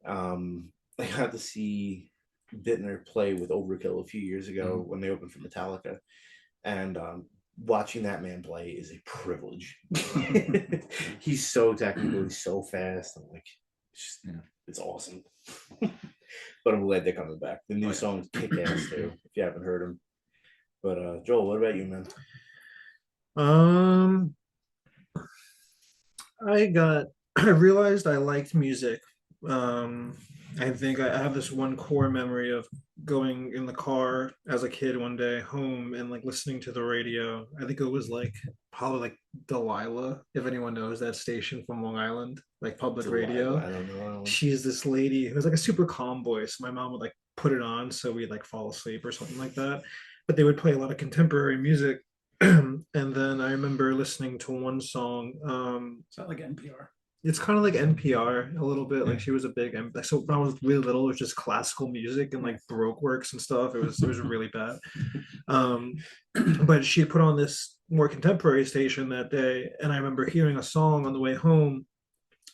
I got to see Bittner play with Overkill a few years ago when they opened for Metallica, and watching that man play is a privilege. He's so technical, he's so fast. I'm like, it's awesome. But I'm glad they're coming back. The new song's kick ass too, if you haven't heard them. But Joel, what about you, man? I realized I liked music. I think I have this one core memory of going in the car as a kid one day home and like listening to the radio. I think it was probably like Delilah, if anyone knows that station from Long Island, like public radio. I don't know. She's this lady who was like a super calm voice. My mom would like put it on so we'd like fall asleep or something like that. But they would play a lot of contemporary music. And then I remember listening to one song. Is that like NPR? It's kind of like NPR a little bit. Like she was a big, so when I was really little, it was just classical music and like Baroque works and stuff. It was really bad. But she put on this more contemporary station that day, and I remember hearing a song on the way home,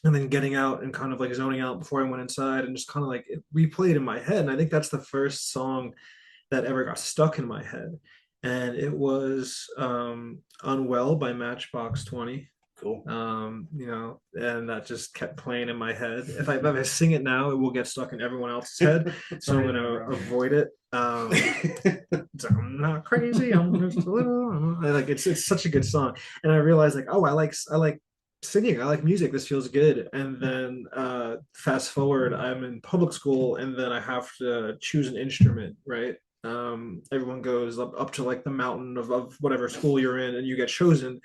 and then getting out and kind of like zoning out before I went inside, and just kind of like it replayed in my head. And I think that's the first song that ever got stuck in my head, and it was "Unwell" by Matchbox 20. Cool. And that just kept playing in my head. If I sing it now, it will get stuck in everyone else's head. So I'm going to avoid it. I'm not crazy. I'm just a little. Like it's such a good song. And I realized like, oh, I like singing. I like music. This feels good. And then fast forward, I'm in public school, and then I have to choose an instrument, right? Everyone goes up to like the mountain of whatever school you're in, and you get chosen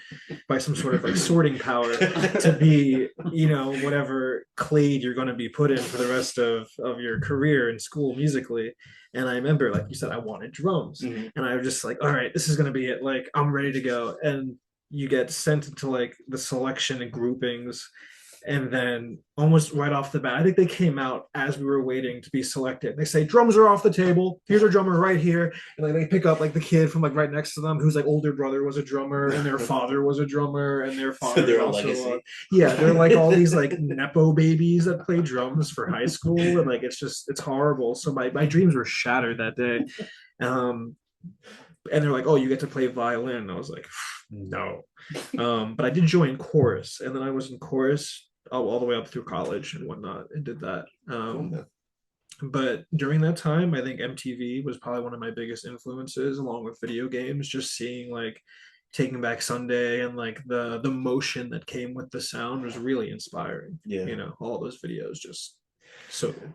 by some sort of like sorting power to be, whatever clade you're going to be put in for the rest of your career in school musically. And I remember, like you said, I wanted drums, and I was just like, all right, this is going to be it. Like, I'm ready to go. And you get sent into like the selection and groupings, and then almost right off the bat, I think they came out as we were waiting to be selected. They say drums are off the table. Here's our drummer right here, and like they pick up like the kid from like right next to them, whose like older brother was a drummer, and their father was a drummer, and their father they're a also. legacy. Yeah, they're like all these like nepo babies that play drums for high school, and like it's horrible. So my dreams were shattered that day. And they're like, "Oh, you get to play violin." And I was like, "No," but I did join chorus, and then I was in chorus all the way up through college and whatnot, and did that. But during that time, I think MTV was probably one of my biggest influences, along with video games. Just seeing like Taking Back Sunday and like the motion that came with the sound was really inspiring. Yeah, all those videos just so good.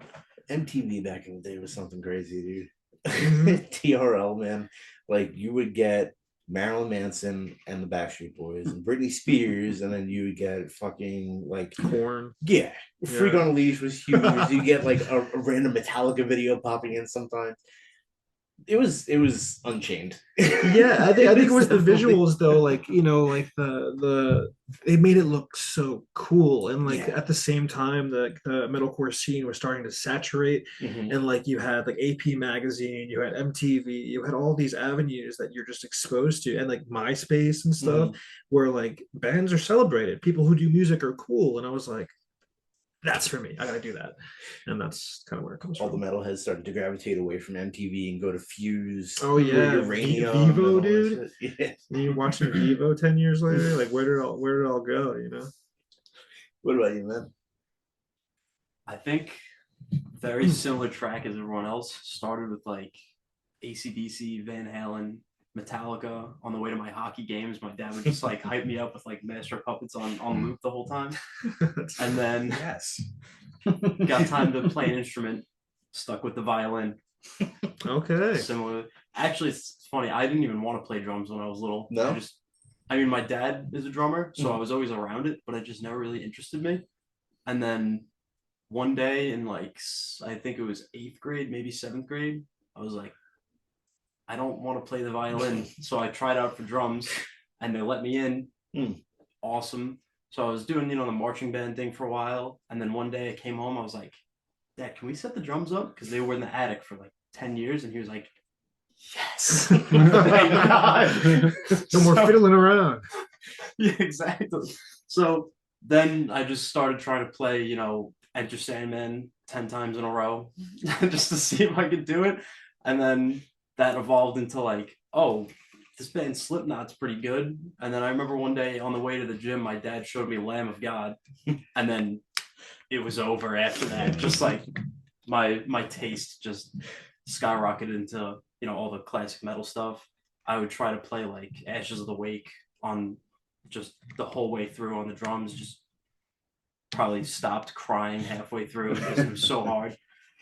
MTV back in the day was something crazy, dude. Mm-hmm. TRL, man. Like you would get Marilyn Manson and the Backstreet Boys and Britney Spears, and then you would get fucking like Corn. Yeah. Freak on a Leash was huge. You get like a random Metallica video popping in sometimes. It was Unchained. Yeah, I think it was the visuals though, like like the they made it look so cool, and like at the same time the metalcore scene was starting to saturate, and like you had like AP magazine, you had MTV, you had all these avenues that you're just exposed to, and like MySpace and stuff, where like bands are celebrated, people who do music are cool, and I was like, that's for me. I gotta do that, and that's kind of where it comes all from. the metalheads started to gravitate away from MTV and go to Fuse. Oh yeah, Vivo, dude. Yeah. You watching Vivo 10 years later? Like where did it all go? What about you, man? I think very similar track as everyone else. Started with like AC/DC, Van Halen, Metallica. On the way to my hockey games, my dad would just like hype me up with like Master of Puppets on loop the whole time. And then got time to play an instrument, stuck with the violin. Okay. Similar. Actually, it's funny. I didn't even want to play drums when I was little. No. I mean, my dad is a drummer, so I was always around it, but it just never really interested me. And then one day in like, I think it was 8th grade, maybe 7th grade, I was like, I don't want to play the violin. So I tried out for drums, and they let me in. Awesome. So I was doing, the marching band thing for a while. And then one day I came home, I was like, Dad, can we set the drums up? Because they were in the attic for like 10 years. And he was like, yes. Thank God. No more fiddling around. Yeah, exactly. So then I just started trying to play, Enter Sandman 10 times in a row just to see if I could do it. And then that evolved into like, oh, this band Slipknot's pretty good. And then I remember one day on the way to the gym, my dad showed me Lamb of God. And then it was over after that. Just like my taste just skyrocketed into, all the classic metal stuff. I would try to play like Ashes of the Wake on just the whole way through on the drums, just probably stopped crying halfway through because it was so hard.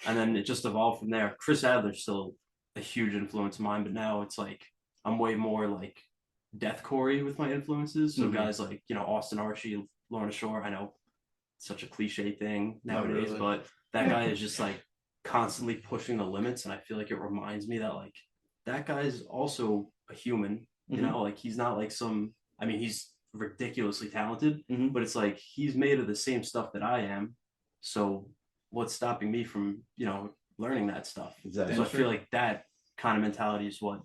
And then it just evolved from there. Chris Adler's still a huge influence of mine, but now it's like I'm way more like deathcore with my influences. So guys like, Austin Archie, Lorna Shore, I know it's such a cliche thing nowadays, really. But that guy is just like constantly pushing the limits. And I feel like it reminds me that like that guy's also a human, like he's not like he's ridiculously talented, but it's like he's made of the same stuff that I am. So what's stopping me from, learning that stuff? Exactly. So I feel like that kind of mentality is what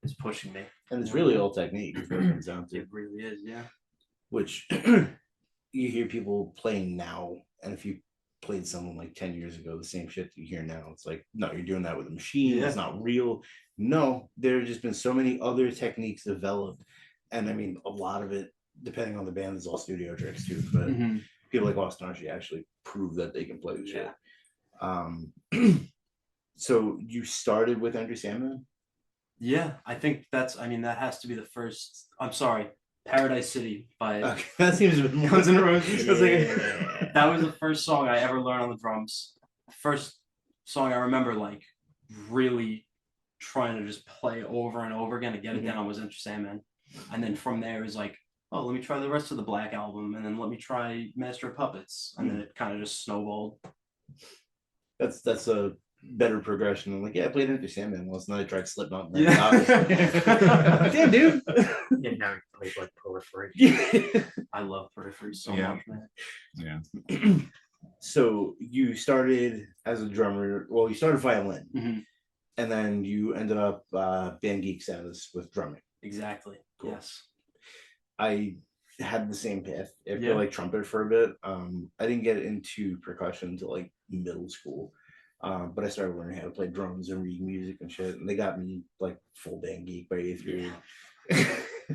is pushing me. And it's really all technique. Is what it comes down to. It really is, yeah. Which you hear people playing now, and if you played someone like 10 years ago, the same shit that you hear now, it's like, no, you're doing that with a machine. It's not real. No, there have just been so many other techniques developed, and I mean, a lot of it, depending on the band, is all studio tricks too. But people like Austin Archie actually prove that they can play the shit. So you started with Enter Sandman? Yeah, I think that has to be the first. I'm sorry, Paradise City by Okay, that seems more. Guns N' Roses. Yeah. That was the first song I ever learned on the drums. First song I remember like really trying to just play over and over again to get it down was Enter Sandman. And then from there it was like, oh, let me try the rest of the Black Album, and then let me try Master of Puppets. And then it kind of just snowballed. That's a better progression than like, yeah, I played Enter Sandman once, and then I tried Slipknot. And Yeah. damn, dude. Yeah, now we play like Periphery. I love Periphery so Yeah. much, man. Yeah. So you started as a drummer. Well, you started violin, and then you ended up band geek status with drumming. Exactly. Cool. Yes. I had the same path. I Yeah. played like trumpet for a bit. I didn't get into percussion until like middle school. But I started learning how to play drums and read music and shit. And they got me like full band geek by 8th grade.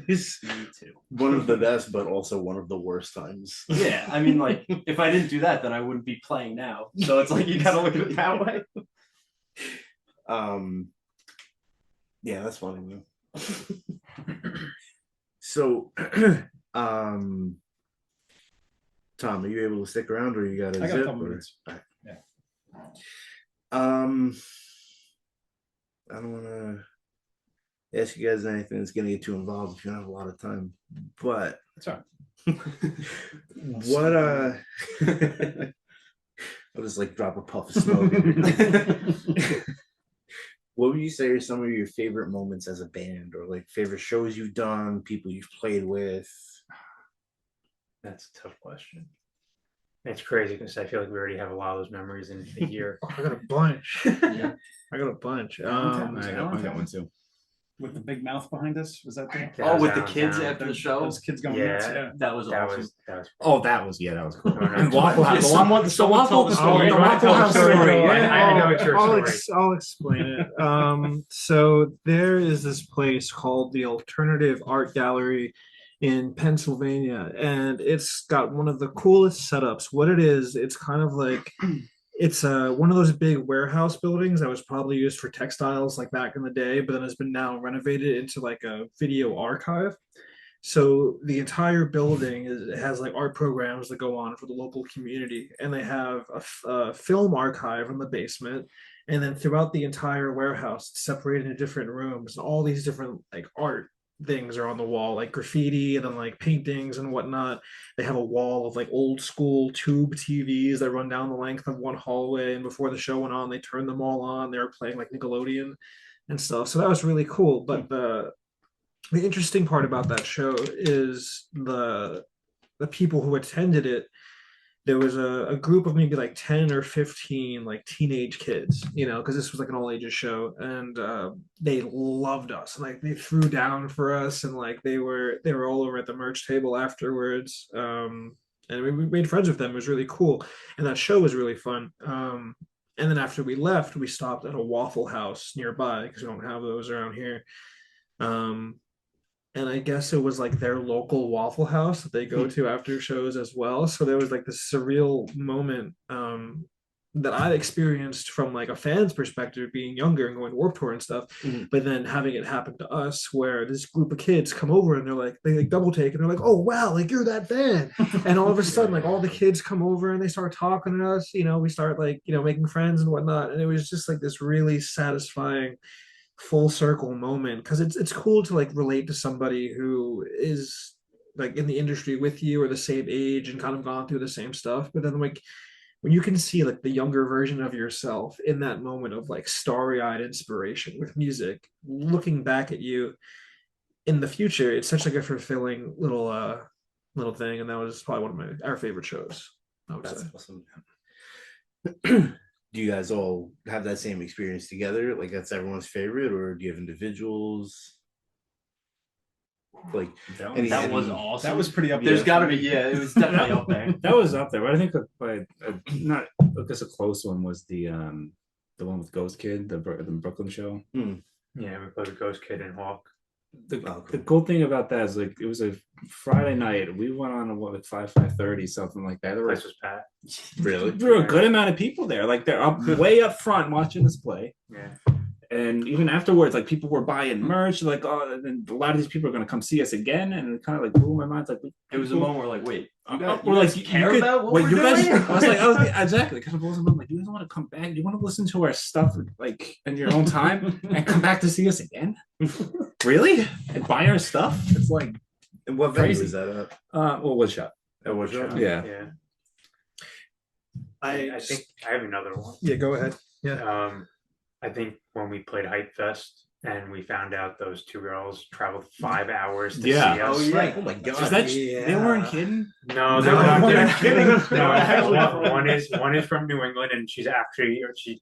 It's Me too. one of the best, but also one of the worst times. Yeah, I mean, like, if I didn't do that, then I wouldn't be playing now. So it's like you gotta look at it that way. Yeah, that's funny, man. So, Tom, are you able to stick around, or you got I got a zip? couple Or... minutes. All right. Yeah. I don't want to ask you guys anything that's going to get too involved if you don't have a lot of time, but That's all right. what I'll just like drop a puff of smoke. What would you say are some of your favorite moments as a band, or like favorite shows you've done, people you've played with? That's a tough question. It's crazy because I feel like we already have a lot of those memories in a year. I got a bunch. Yeah. I got a bunch. I got one too. With the big mouth behind us, was that the? Oh, with the Allentown. kids after the show? Those kids going Yeah. nuts, yeah. That was That awesome. was Oh, that was cool. No, no, And no. Waffle House. Yeah, someone tell the story. Oh, you wanna tell the story? I know it's your story. I'll explain it. So there is this place called the Alternative Art Gallery in Pennsylvania, and it's got one of the coolest setups. What it is, it's kind of like it's one of those big warehouse buildings that was probably used for textiles like back in the day, but then has been now renovated into like a video archive. So the entire building has like art programs that go on for the local community, and they have a film archive in the basement, and then throughout the entire warehouse, it's separated into different rooms, and all these different like art things are on the wall, like graffiti and then like paintings and whatnot. They have a wall of like old school tube TVs that run down the length of one hallway, and before the show went on, they turned them all on. They were playing like Nickelodeon and stuff. So that was really cool. But the interesting part about that show is the people who attended it. There was a group of maybe like 10 or 15 like teenage kids, because this was like an all ages show, and they loved us, and like they threw down for us, and like they were all over at the merch table afterwards, and we made friends with them. It was really cool, and that show was really fun. And then after we left, we stopped at a Waffle House nearby because we don't have those around here. And I guess it was like their local Waffle House that they go to after shows as well. So there was like this surreal moment that I experienced from like a fan's perspective, being younger and going to Warped Tour and stuff. But then having it happen to us, where this group of kids come over and they like double take, and they're like, "Oh wow, like you're that band!" And all of a sudden, like all the kids come over and they start talking to us. We start like making friends and whatnot, and it was just like this really satisfying full circle moment, because it's cool to like relate to somebody who is like in the industry with you or the same age and kind of gone through the same stuff. But then like when you can see like the younger version of yourself in that moment of like starry-eyed inspiration with music looking back at you in the future, it's such like a fulfilling little thing. And that was probably one of our favorite shows, I would That's say. awesome. Do you guys all have that same experience together? Like that's everyone's favorite, or do you have individuals? Like That was awesome. That was pretty up There's there. got to be, it was definitely up there. That was up there, but I think not I guess a close one was the one with Ghost Kid, the Brooklyn show. Yeah, we played with Ghost Kid and Hawk. The cool thing about that is like it was a Friday night. We went on at 5:30, something like that. Place was packed. Really? There were a good amount of people there. Like they're way up front watching us play. Yeah. And even afterwards, like people were buying merch, like, oh, and a lot of these people are gonna come see us again, and it kind of like blew my mind. It's like It was a moment where like, wait, you guys, we're like, care you could- about what wait, we're you guys, doing? I was like, exactly, because I was like, you guys want to come back? You want to listen to our stuff like in your own time and come back to see us again? Really? And buy our stuff? It's like, And what venue Crazy. is that at? well, Woodshop. At Woodshop? Yeah. Yeah. I think I have another one. Yeah, go ahead. Yeah. I think when we played Hype Fest and we found out those two girls traveled 5 hours to Yeah. see us. Oh, yeah. Oh, my God. Is that they weren't kidding? No, they're No, not they're kidding. kidding. No, Actually- one is from New England, and she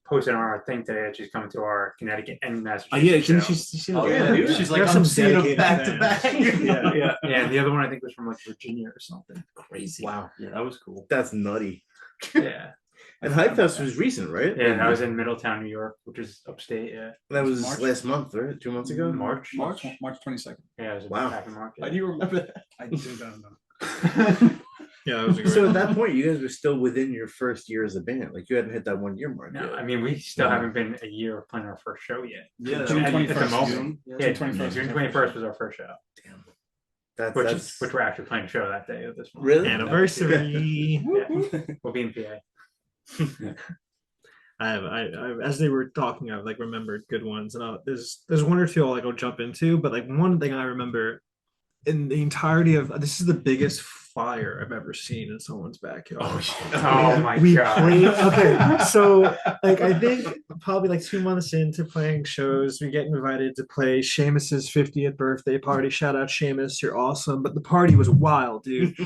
posted on our thing today that she's coming to our Connecticut and Massachusetts. Oh, yeah, didn't show. she Oh yeah, dude. She's like, I'm seeing them back to back. Yeah. Yeah, and the other one I think was from like Virginia or something. Crazy. Wow. Yeah, that was cool. That's nutty. Yeah. And Hype Fest was recent, right? Yeah, that was in Middletown, New York, which is upstate. Yeah. That was March? last month, right? 2 months ago? March. March 22nd. Yeah, it was Wow. back in March. Why do you remember that? I do don't know. Yeah, that was a great So at that point, you guys were still within your first year as a band. Like you hadn't hit that 1 year mark. No, yet. I mean we still haven't been a year of playing our first show yet. Yeah, June At- 21st. At the moment, June. yeah, June 21st. June 21st was our first show, That's which we're actually playing a show that day of this month. really anniversary. Yeah, we'll be in PA. I as they were talking, I've like remembered good ones, and there's one or two I'll like I'll jump into, but like one thing I remember in the entirety of this is the biggest fire I've ever seen in someone's backyard. Oh my we god! played okay, so like I think probably like 2 months into playing shows, we get invited to play Seamus's 50th birthday party. Shout out Seamus, you're awesome. But the party was wild, dude.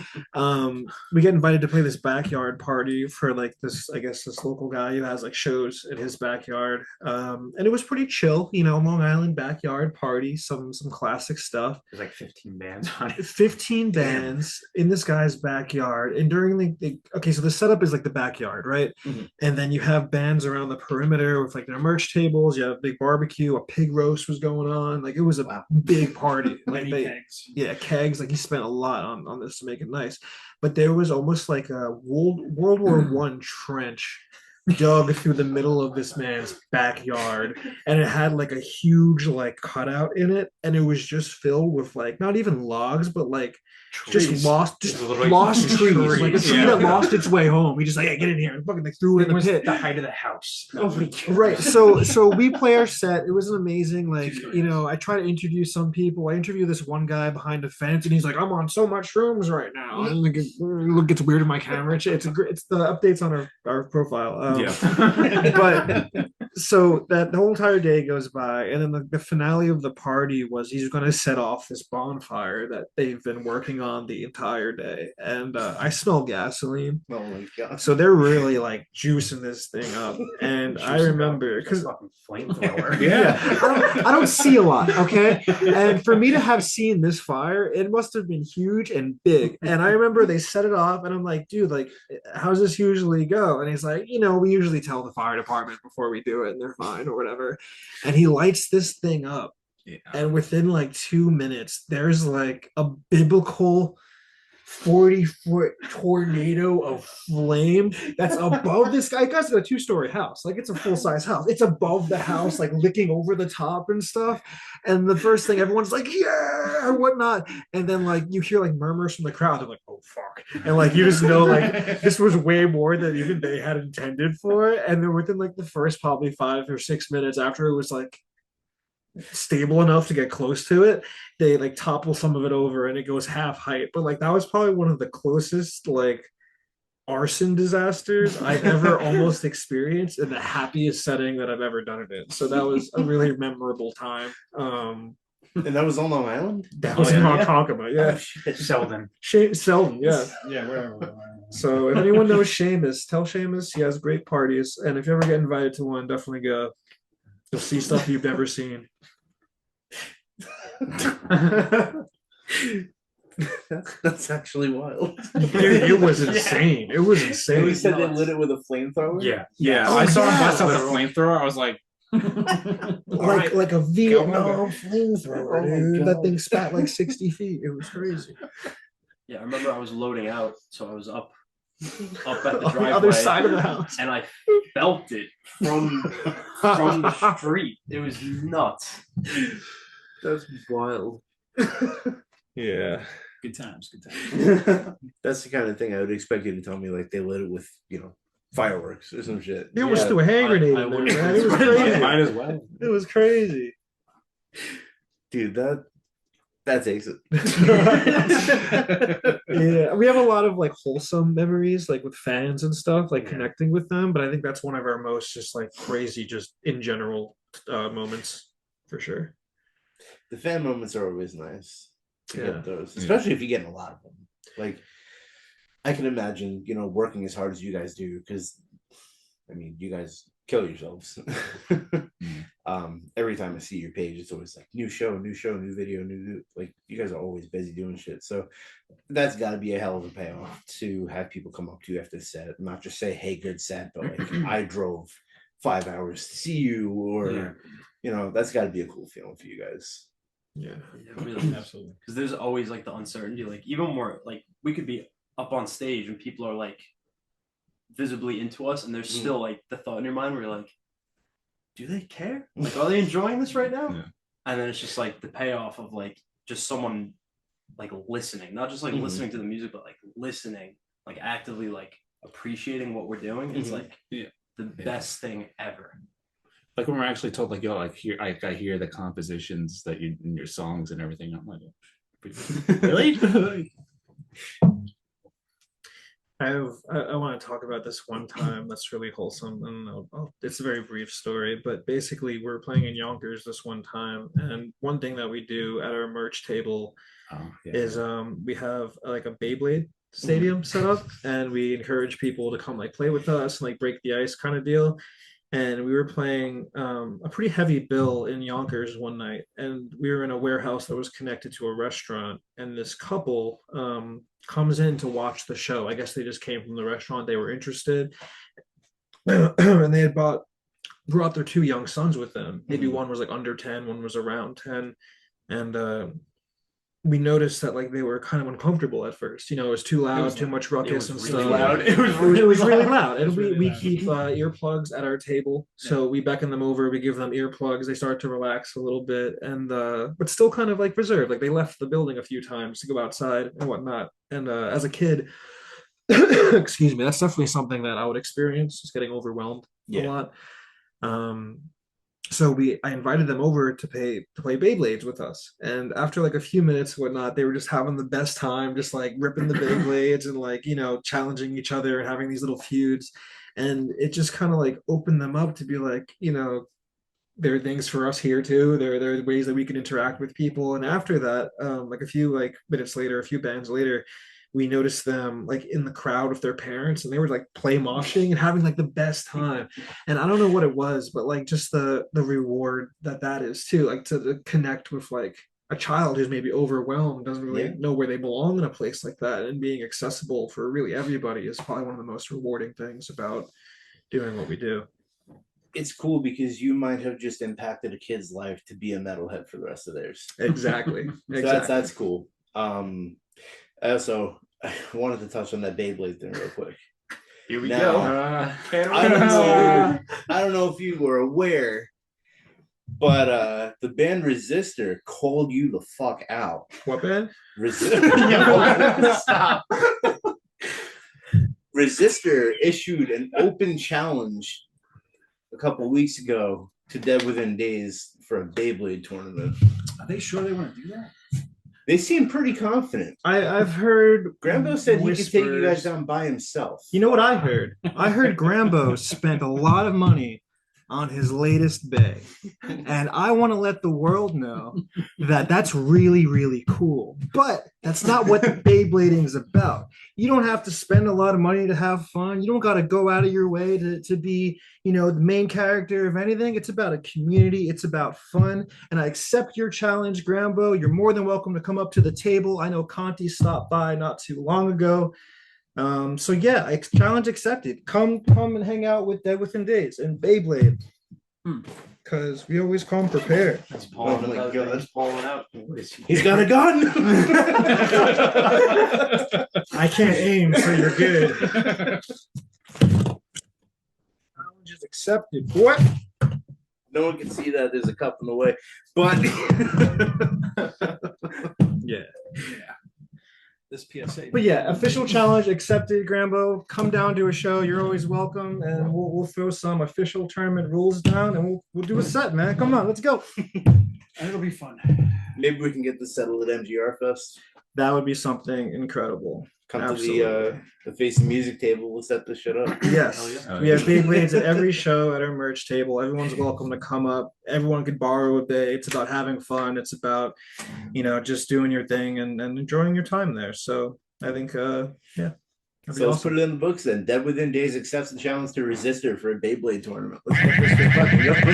We get invited to play this backyard party for like this, I guess this local guy who has like shows in his backyard. And it was pretty chill, Long Island backyard party, some classic stuff. There's like 15 bands on it. 15 bands in this guy's backyard, and during so the setup is like the backyard, right? Mhm. And then you have bands around the perimeter with like their merch tables. You have a big barbecue, a pig roast was going on. Like it was a big party. Like Many kegs. yeah, kegs. Like he spent a lot on this to make it nice. But there was almost like a World War One trench dug through the middle of this man's backyard, and it had like a huge like cutout in it, and it was just filled with like not even logs, but like just lost trees, like a tree that lost its way home. He just like, hey, get in here, and fucking like threw it in the was pit. the height of the house. Right. So we play our set. It was an amazing, like, I try to interview some people. I interview this one guy behind a fence, and he's like, I'm on so much shrooms right now. And like, it gets weird in my camera. It's the updates on our profile. But so that the whole entire day goes by, and then the finale of the party was he's going to set off this bonfire that they've been working on the entire day, and I smell gasoline. Oh my god! So they're really like juicing this thing up, and I remember because flamethrower. yeah, I don't see a lot, okay, and for me to have seen this fire, it must have been huge and big. And I remember they set it off, and I'm like, dude, like, how's this usually go? And he's like, we usually tell the fire department before we do it, and they're fine or whatever. And he lights this thing up, and within like 2 minutes, there's like a biblical 40-foot tornado of flame that's above this guy. Guy's got a 2-story house, like it's a full-size house. It's above the house, like licking over the top and stuff. And the first thing everyone's like, yeah, or whatnot. And then like you hear like murmurs from the crowd. They're like, oh fuck. And like you just know like this was way more than even they had intended for. And then within like the first probably 5 or 6 minutes after it was like stable enough to get close to it, they like topple some of it over and it goes half height. But like that was probably one of the closest like arson disasters I've ever almost experienced in the happiest setting that I've ever done it in. So that was a really memorable time. And that was on Long Island? That was in Ronkonkoma, yeah. Selden. Selden, yeah. Yeah, wherever. So if anyone knows Seamus, tell Seamus he has great parties. And if you ever get invited to one, definitely go. You'll see stuff you've never seen. That's actually wild. Dude, it was insane. It was insane. You said they lit it with a flamethrower? Yeah. Oh, I saw him yeah. bust out the flamethrower. I was like, like a Vietnam flamethrower, Oh my dude. That God. thing spat like 60 feet. It was crazy. Yeah, I remember I was loading out, so I was up up at the On driveway. the other side of the house. And I felt it from the street. It was nuts. That's wild. Yeah. Good times. Good times. That's the kind of thing I would expect you to tell me. Like they lit it with, fireworks or some shit. It was still a hand grenade in there, man. It was crazy. Might as well. It was crazy. Dude, that takes it. Yeah, we have a lot of like wholesome memories, like with fans and stuff, like connecting with them. But I think that's one of our most just like crazy, just in general moments for sure. The fan moments are always nice to Yeah. get those, especially if you get a lot of them. Like, I can imagine, working as hard as you guys do, because, I mean, you guys kill yourselves. Every time I see your page, it's always like new show, new video, like you guys are always busy doing shit. So that's got to be a hell of a payoff to have people come up to you after the set, not just say, "Hey, good set," but like, "I drove 5 hours to see you," or that's got to be a cool feeling for you guys. Yeah, Really, absolutely. Because there's always like the uncertainty. Like even more, like we could be up on stage and people are like visibly into us, and there's still like the thought in your mind where you're like, do they care? Like, are they enjoying this right now? Yeah. And then it's just like the payoff of like just someone like listening, not just like listening to the music, but like listening, like actively like appreciating what we're doing. It's like the best thing ever. Like when we're actually told, like, yo, like here, I hear the compositions that you in your songs and everything. I'm like, really? I want to talk about this one time that's really wholesome, and it's a very brief story, but basically we're playing in Yonkers this one time, and one thing that we do at our merch table is we have like a Beyblade stadium set up, and we encourage people to come like play with us and like break the ice kind of deal. And we were playing a pretty heavy bill in Yonkers one night, and we were in a warehouse that was connected to a restaurant, and this couple comes in to watch the show. I guess they just came from the restaurant, they were interested, and they had brought their 2 young sons with them. Maybe one was like under 10, one was around 10, and we noticed that like they were kind of uncomfortable at first. It was too loud, too much ruckus and really stuff. loud. It was really loud. And It was really we loud. keep earplugs at our table, so we beckon them over. We give them earplugs. They start to relax a little bit, and but still kind of like reserved. Like they left the building a few times to go outside and whatnot. And as a kid, excuse me, that's definitely something that I would experience, just getting overwhelmed a lot. So I invited them over to play Beyblades with us, and after like a few minutes whatnot, they were just having the best time, just like ripping the Beyblades and like challenging each other and having these little feuds, and it just kind of like opened them up to be like, there are things for us here too. There are ways that we can interact with people. And after that, like a few like minutes later, a few bands later, we noticed them like in the crowd with their parents, and they were like play moshing and having like the best time. And I don't know what it was, but like just the reward that is too, like to connect with like a child who's maybe overwhelmed, doesn't really know where they belong in a place like that, and being accessible for really everybody is probably one of the most rewarding things about doing what we do. It's cool because you might have just impacted a kid's life to be a metalhead for the rest of theirs. Exactly. So that's cool. Also, I wanted to touch on that Beyblade thing real quick. Here we Now, go. I don't know if you were aware, but the band Resistor called you the fuck out. What band? Resistor. Stop. Resistor issued an open challenge a couple weeks ago to Dead Within Days for a Beyblade tournament. Are they sure they want to do that? They seem pretty confident. I've heard Grambo said he could take you guys whispers. down by himself. You know what I heard? I heard Grambo spent a lot of money on his latest bay, and I want to let the world know that that's really, really cool. But that's not what Beyblading is about. You don't have to spend a lot of money to have fun. You don't got to go out of your way to be, the main character of anything. It's about a community. It's about fun. And I accept your challenge, Grambo. You're more than welcome to come up to the table. I know Conti stopped by not too long ago. So yeah, challenge accepted. Come and hang out with Dead Within Days and Beyblade, because we always come prepared. That's Paul. Oh my God. He's pulling out. He's got a gun. I can't aim, so you're good. Challenge is accepted. What? No one can see that. There's a cup in the way, but Yeah. This PSA. But yeah, official challenge accepted, Grambo. Come down to a show. You're always welcome, and we'll throw some official tournament rules down, and we'll do a set, man. Come on, let's go. It'll be fun. maybe we can get this settled at MGR Fest. That would be something incredible. Come Absolutely. to the Face and Music table. We'll set this shit up. Yes, we have Beyblades at every show at our merch table. Everyone's welcome to come up. Everyone could borrow a bay. It's about having fun. It's about, just doing your thing and enjoying your time there. So I think, yeah. So let's put it in the books then. Dead Within Days accepts the challenge to Resistor for a Beyblade tournament. Let's get this shit fucking going.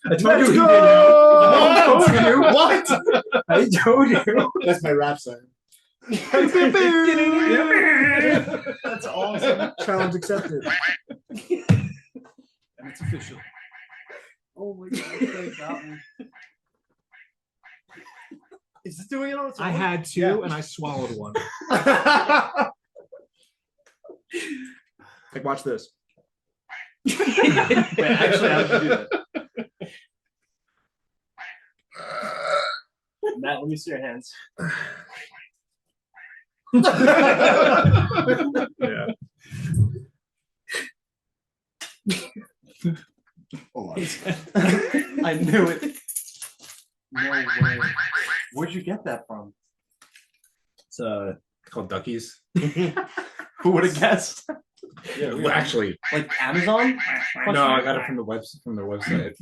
Let's go! I told you. What? I told you. That's my rap song. That's awesome. Challenge accepted. And it's official. Oh my god, thank God. Is this doing it on its own? I had two and I swallowed one. Like, watch this. Wait, actually, how did you do that? Matt, let me see your hands. Yeah. Hold on. I knew it. No way. Where'd you get that from? It's called Duckies. Who would have guessed? Yeah, well, actually, Like Amazon? no, I got it from their website.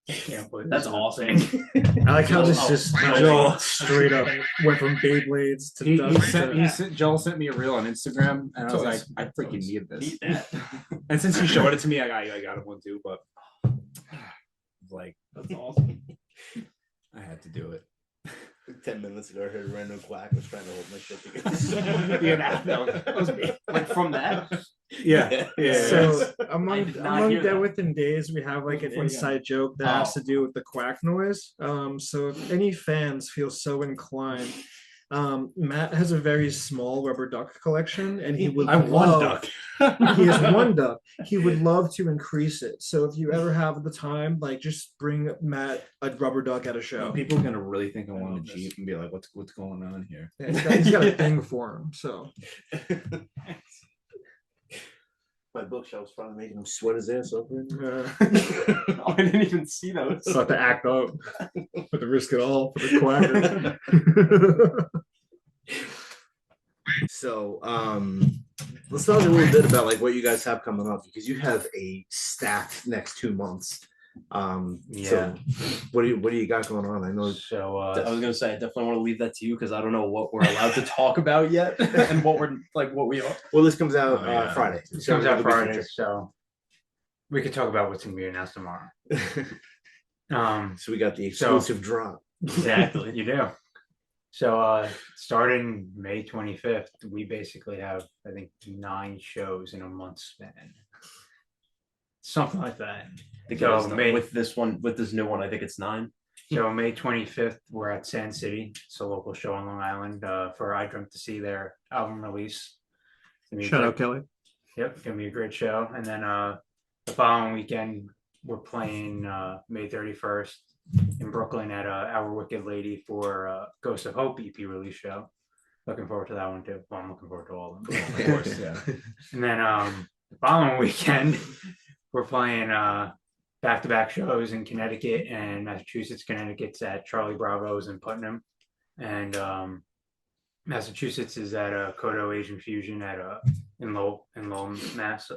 I can't believe That's this. awesome. I like how this just Joel straight up went from Beyblades to Joel sent me a reel on Instagram, and I was like, I freaking need this. Need that. And since he showed it to me, I got one too. But like, That's awesome. I had to do it. 10 minutes ago, I heard a random quack was trying to hold my shit together. Yeah, that was me. Like from that? Yeah. So I among did not hear Dead that. Within Days, we have like an Before you go. inside joke that has to do with the quack noise. So if any fans feel so inclined, Matt has a very small rubber duck collection, and he would I have one love- duck. He has one duck. He would love to increase it. So if you ever have the time, like, just bring Matt a rubber duck at a show. People are gonna really think I want to cheat and be like, "What's going on here?" Yeah, he's got a thing for him. So My bookshelf's probably making him sweat his ass off. uh, Oh, I didn't even see those. it's not to act up, but to risk it all for the quacker. So, let's talk a little bit about like what you guys have coming up, because you have a stacked next 2 months. So what do you got going on? I know. So I was gonna say I definitely want to leave that to you because I don't know what we're allowed to talk about yet and what we are. Well, this comes out yeah. Friday. This So comes out it'll be Friday, future. so we could talk about what's gonna be announced tomorrow. So we got the exclusive drop. Exactly, you do. So starting May 25th, we basically have, I think, 9 shows in a month span. Something like that. So With this new one, I think it's 9. So May 25th, we're at Sand City. It's a local show on Long Island for I Dreamt to See their album release. Shout out, Kelly. Yep, gonna be a great show. And then the following weekend, we're playing May 31st in Brooklyn at Our Wicked Lady for Ghost of Hope EP release show. Looking forward to that one too. Well, I'm looking forward to all of them. Of course, yeah. And then the following weekend, we're playing back-to-back shows in Connecticut and Massachusetts. Connecticut's at Charlie Bravo's in Putnam, and Massachusetts is at Kodo Asian Fusion at in Lowell, Mass.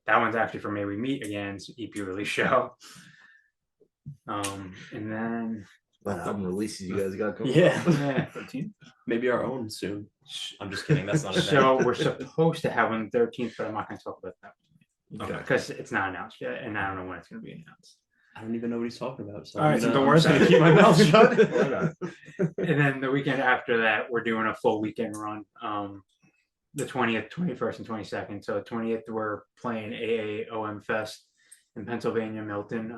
That one's actually for May We Meet Again's EP release show. And then What album releases you guys got coming? Yeah. 13th. Maybe our own soon. I'm just kidding. That's not a So we're supposed to have one 13th, but I'm not going to talk about that Okay. because it's not announced yet, and I don't know when it's going to be announced. I don't even know what he's talking about. So All right, so don't I'm worry, just gonna sorry. keep my mouth shut. And then the weekend after that, we're doing a full weekend run. The 20th, 21st, and 22nd. So the 20th, we're playing AAOM Fest in Pennsylvania, Milton.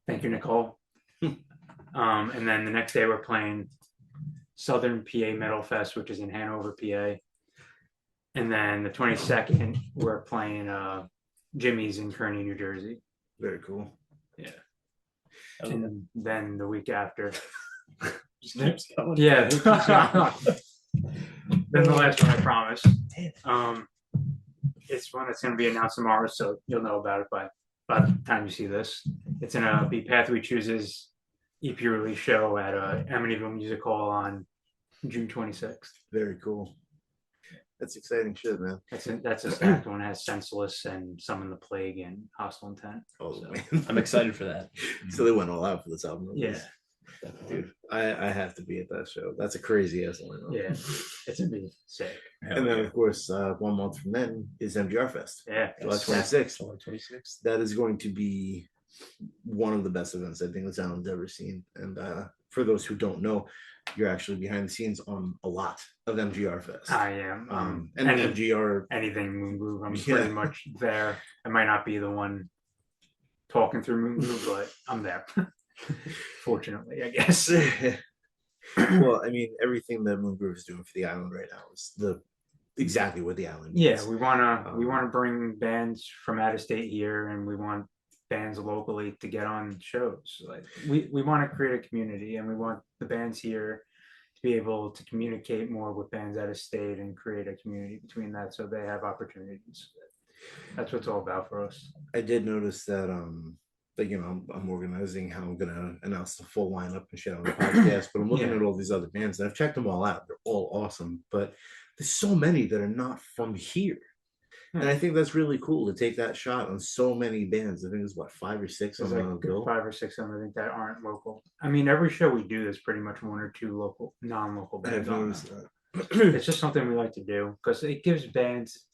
Thank you, Nicole. And then the next day we're playing Southern PA Metal Fest, which is in Hanover, PA. And then the 22nd we're playing Jimmy's in Kearney, New Jersey. Very cool. Yeah. And then the week after. Just keeps going. Yeah. It keeps going. Then the last one, I promise. It's one that's going to be announced tomorrow, so you'll know about it by the time you see this. It's going to be Path We Choose's EP release show at Amityville Music Hall on June 26th. Very cool. That's exciting shit, man. That's a stacked one. It has Senseless and Summon the Plague and Hostile Intent. Oh, So, man. I'm excited for that. So they went all out for this album. yeah. Dude, I have to be at that show. That's a crazy ass lineup. Yeah. It's going to be sick. And then, of course, 1 month from then is MGR Fest. Yeah. July 26th. July 26th. That is going to be one of the best events I think this island's ever seen. And for those who don't know, you're actually behind the scenes on a lot of MGR Fest. I am. And MGR. Anything Moon Groove, I'm Yeah. pretty much there. I might not be the one talking through Moon Groove, but I'm there. Fortunately, I guess. Well, I mean, everything that Moon Groove is doing for the island right now is exactly what the island needs. Yeah, we wanna bring bands from out of state here, and we want bands locally to get on shows. Like we want to create a community, and we want the bands here to be able to communicate more with bands out of state and create a community between that, so they have opportunities. That's what it's all about for us. I did notice that like, you know, I'm organizing how I'm gonna announce the full lineup and shit on the podcast, but I'm looking Yeah. at all these other bands and I've checked them all out. They're all awesome, but there's so many that are not from here. And I think that's really cool to take that shot on so many bands. I think it's what, 5 or 6 There's on like the bill. 5 or 6 of them I think that aren't local. I mean, every show we do, there's pretty much 1 or 2 local, non-local bands I've on noticed them. that. It's just something we like to do because it gives bands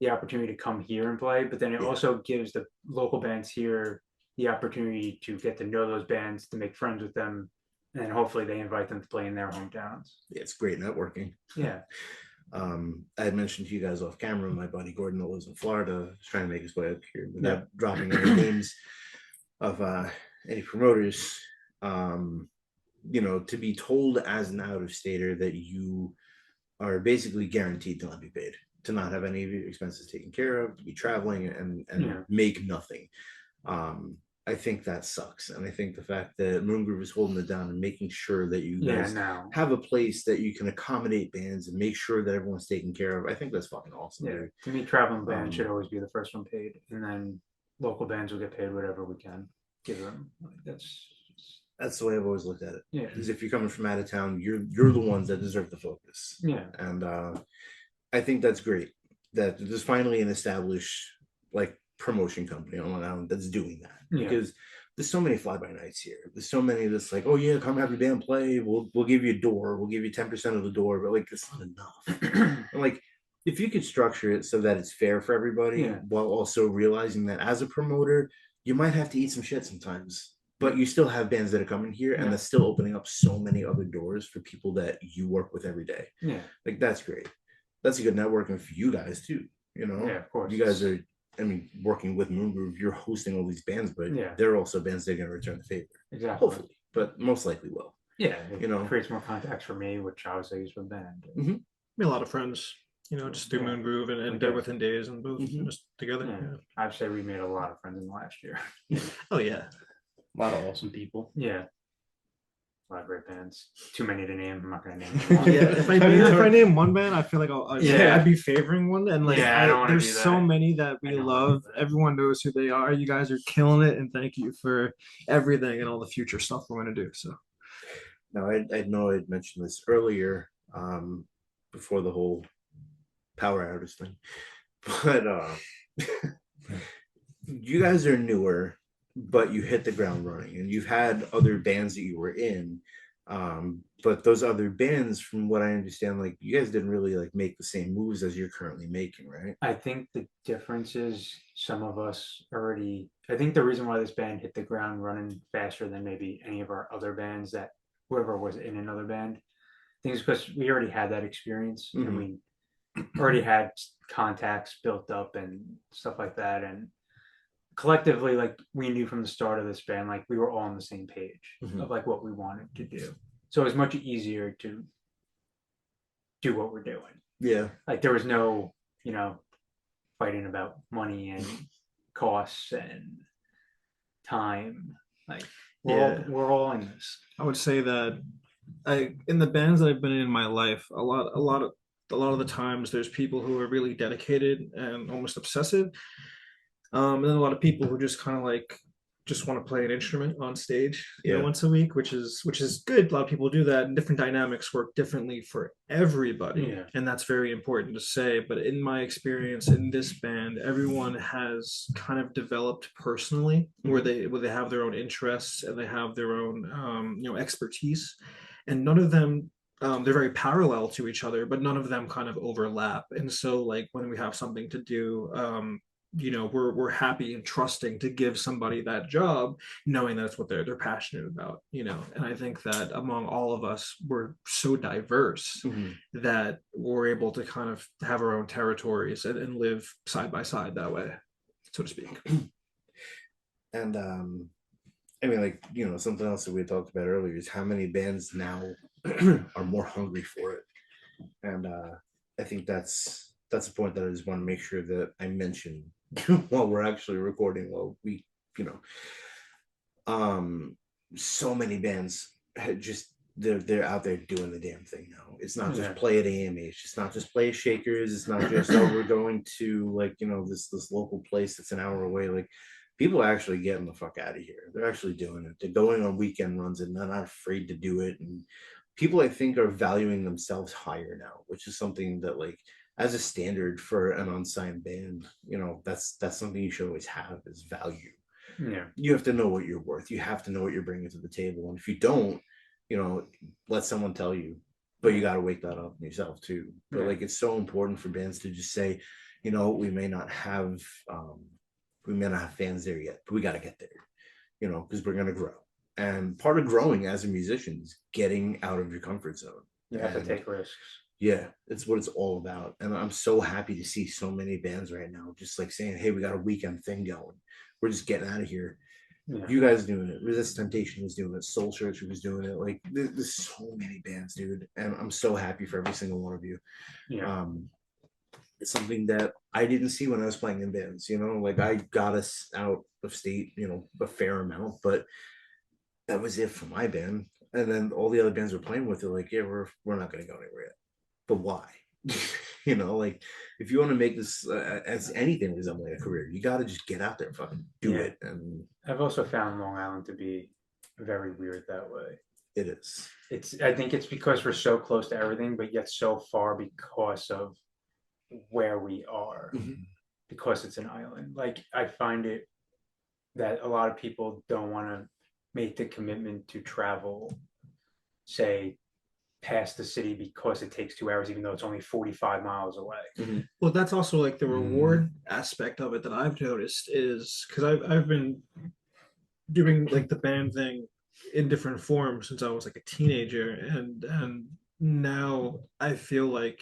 the opportunity to come here and play, but then it also gives the local bands here the opportunity to get to know those bands, to make friends with them, and then hopefully they invite them to play in their hometowns. Yeah, it's great networking. Yeah. I had mentioned to you guys off camera, my buddy Gordon that lives in Florida is trying to make his way up here without dropping any names of any promoters. You know, to be told as an out of stater that you are basically guaranteed to not be paid, to not have any of your expenses taken care of, to be traveling and make nothing. I think that sucks. And I think the fact that Moon Groove is holding it down and making sure that you guys have a place that you can accommodate bands and make sure that everyone's taken care of. I think that's fucking awesome. Yeah. Dude. To me, traveling bands should always be the first one paid, and then local bands will get paid whatever we can give them. Like, that's the way I've always looked at it. Yeah. Because if you're coming from out of town, you're the ones that deserve the focus. Yeah. And I think that's great that there's finally an established like promotion company on Long Island that's doing that. Because there's so many fly-by-nights here. There's so many that's like, oh yeah, come have your band play. We'll give you a door. We'll give you 10% of the door. But like, it's not enough. And like, if you could structure it so that it's fair for everybody, while also realizing that as a promoter, you might have to eat some shit sometimes. But you still have bands that are coming here, and that's still opening up so many other doors for people that you work with every day. Yeah, like that's great. That's a good networking for you guys too. You know, yeah, of course. You guys are. I mean, working with Moon Groove, you're hosting all these bands, but they're also bands that are going to return the favor. Exactly. Hopefully, but most likely will. Yeah, you know, creates more contacts for me, which obviously is for the band. Mm-hmm. Me a lot of friends, you know, just do Moon Groove and Dead Within Days and both just together. Yeah. I'd say we made a lot of friends in the last year. Oh yeah, a lot of awesome people. Yeah. A lot of great bands. Too many to name. I'm not going to name them. If I name one band, I feel like I'd be favoring one. And like, there's so many that we love. Everyone knows who they are. You guys are killing it, and thank you for everything and all the future stuff we're going to do. So, now I know I'd mentioned this earlier, before the whole power outage thing, but you guys are newer. But you hit the ground running, and you've had other bands that you were in, but those other bands, from what I understand, like you guys didn't really like make the same moves as you're currently making, right? I think the difference is some of us already. I think the reason why this band hit the ground running faster than maybe any of our other bands, that whoever was in another band, I think it's because we already had that experience, and we already had contacts built up and stuff like that, and collectively, like we knew from the start of this band, like we were all on the same page Mhm. of like what we wanted to do. So it was much easier to do what we're doing. Yeah. Like there was no, fighting about money and costs and time. Like we're all in this. I would say that in the bands that I've been in my life, a lot of the times there's people who are really dedicated and almost obsessive. And then a lot of people who just kind of like just want to play an instrument on stage, once a week, which is good. A lot of people do that, and different dynamics work differently for everybody, Yeah. and that's very important to say. But in my experience in this band, everyone has kind of developed personally, where they have their own interests and they have their own expertise, and none of them they're very parallel to each other, but none of them kind of overlap. And so, like when we have something to do, we're happy and trusting to give somebody that job, knowing that's what they're passionate about. And I think that among all of us, we're so diverse that we're able to kind of have our own territories and live side by side that way, so to speak. And I mean, like, something else that we had talked about earlier is how many bands now are more hungry for it. And I think that's a point that I just want to make sure that I mention while we're actually recording, while we, so many bands just they're out there doing the damn thing now. It's not just play at AMA. It's just not just play at Shakers. It's not just we're going to like this local place that's an hour away. Like people are actually getting the fuck out of here. They're actually doing it. They're going on weekend runs and they're not afraid to do it. And people, I think, are valuing themselves higher now, which is something that like as a standard for an unsigned band, that's something you should always have is value. Yeah. You have to know what you're worth. You have to know what you're bringing to the table. And if you don't, let someone tell you, but you got to wake that up yourself too. But like, it's so important for bands to just say, we may not have fans there yet, but we got to get there, because we're going to grow. And part of growing as a musician is getting out of your comfort zone. You have to take risks. Yeah, it's what it's all about. And I'm so happy to see so many bands right now just like saying, hey, we got a weekend thing going. We're just getting out of here. Yeah. You guys are doing it. Resist Temptation was doing it. Soul Church was doing it. Like there's so many bands, dude. And I'm so happy for every single one of you. Yeah. It's something that I didn't see when I was playing in bands, like I got us out of state, a fair amount, but that was it for my band. And then all the other bands we're playing with are like, yeah, we're not going to go anywhere yet. But why? Like if you want to make this as anything resembling a career, you got to just get out there and fucking do it. And I've also found Long Island to be very weird that way. It is. I think it's because we're so close to everything, but yet so far because of where we are, because it's an island. Like I find it that a lot of people don't want to make the commitment to travel, say, past the city because it takes 2 hours, even though it's only 45 miles away. Well, that's also like the reward aspect of it that I've noticed is because I've been doing like the band thing in different forms since I was like a teenager, and now I feel like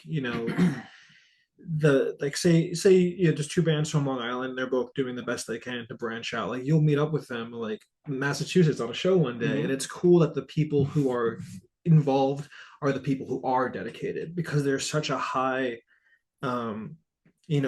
the like say just two bands from Long Island, they're both doing the best they can to branch out. Like you'll meet up with them like Massachusetts on a show one day, and it's cool that the people who are involved are the people who are dedicated, because there's such a high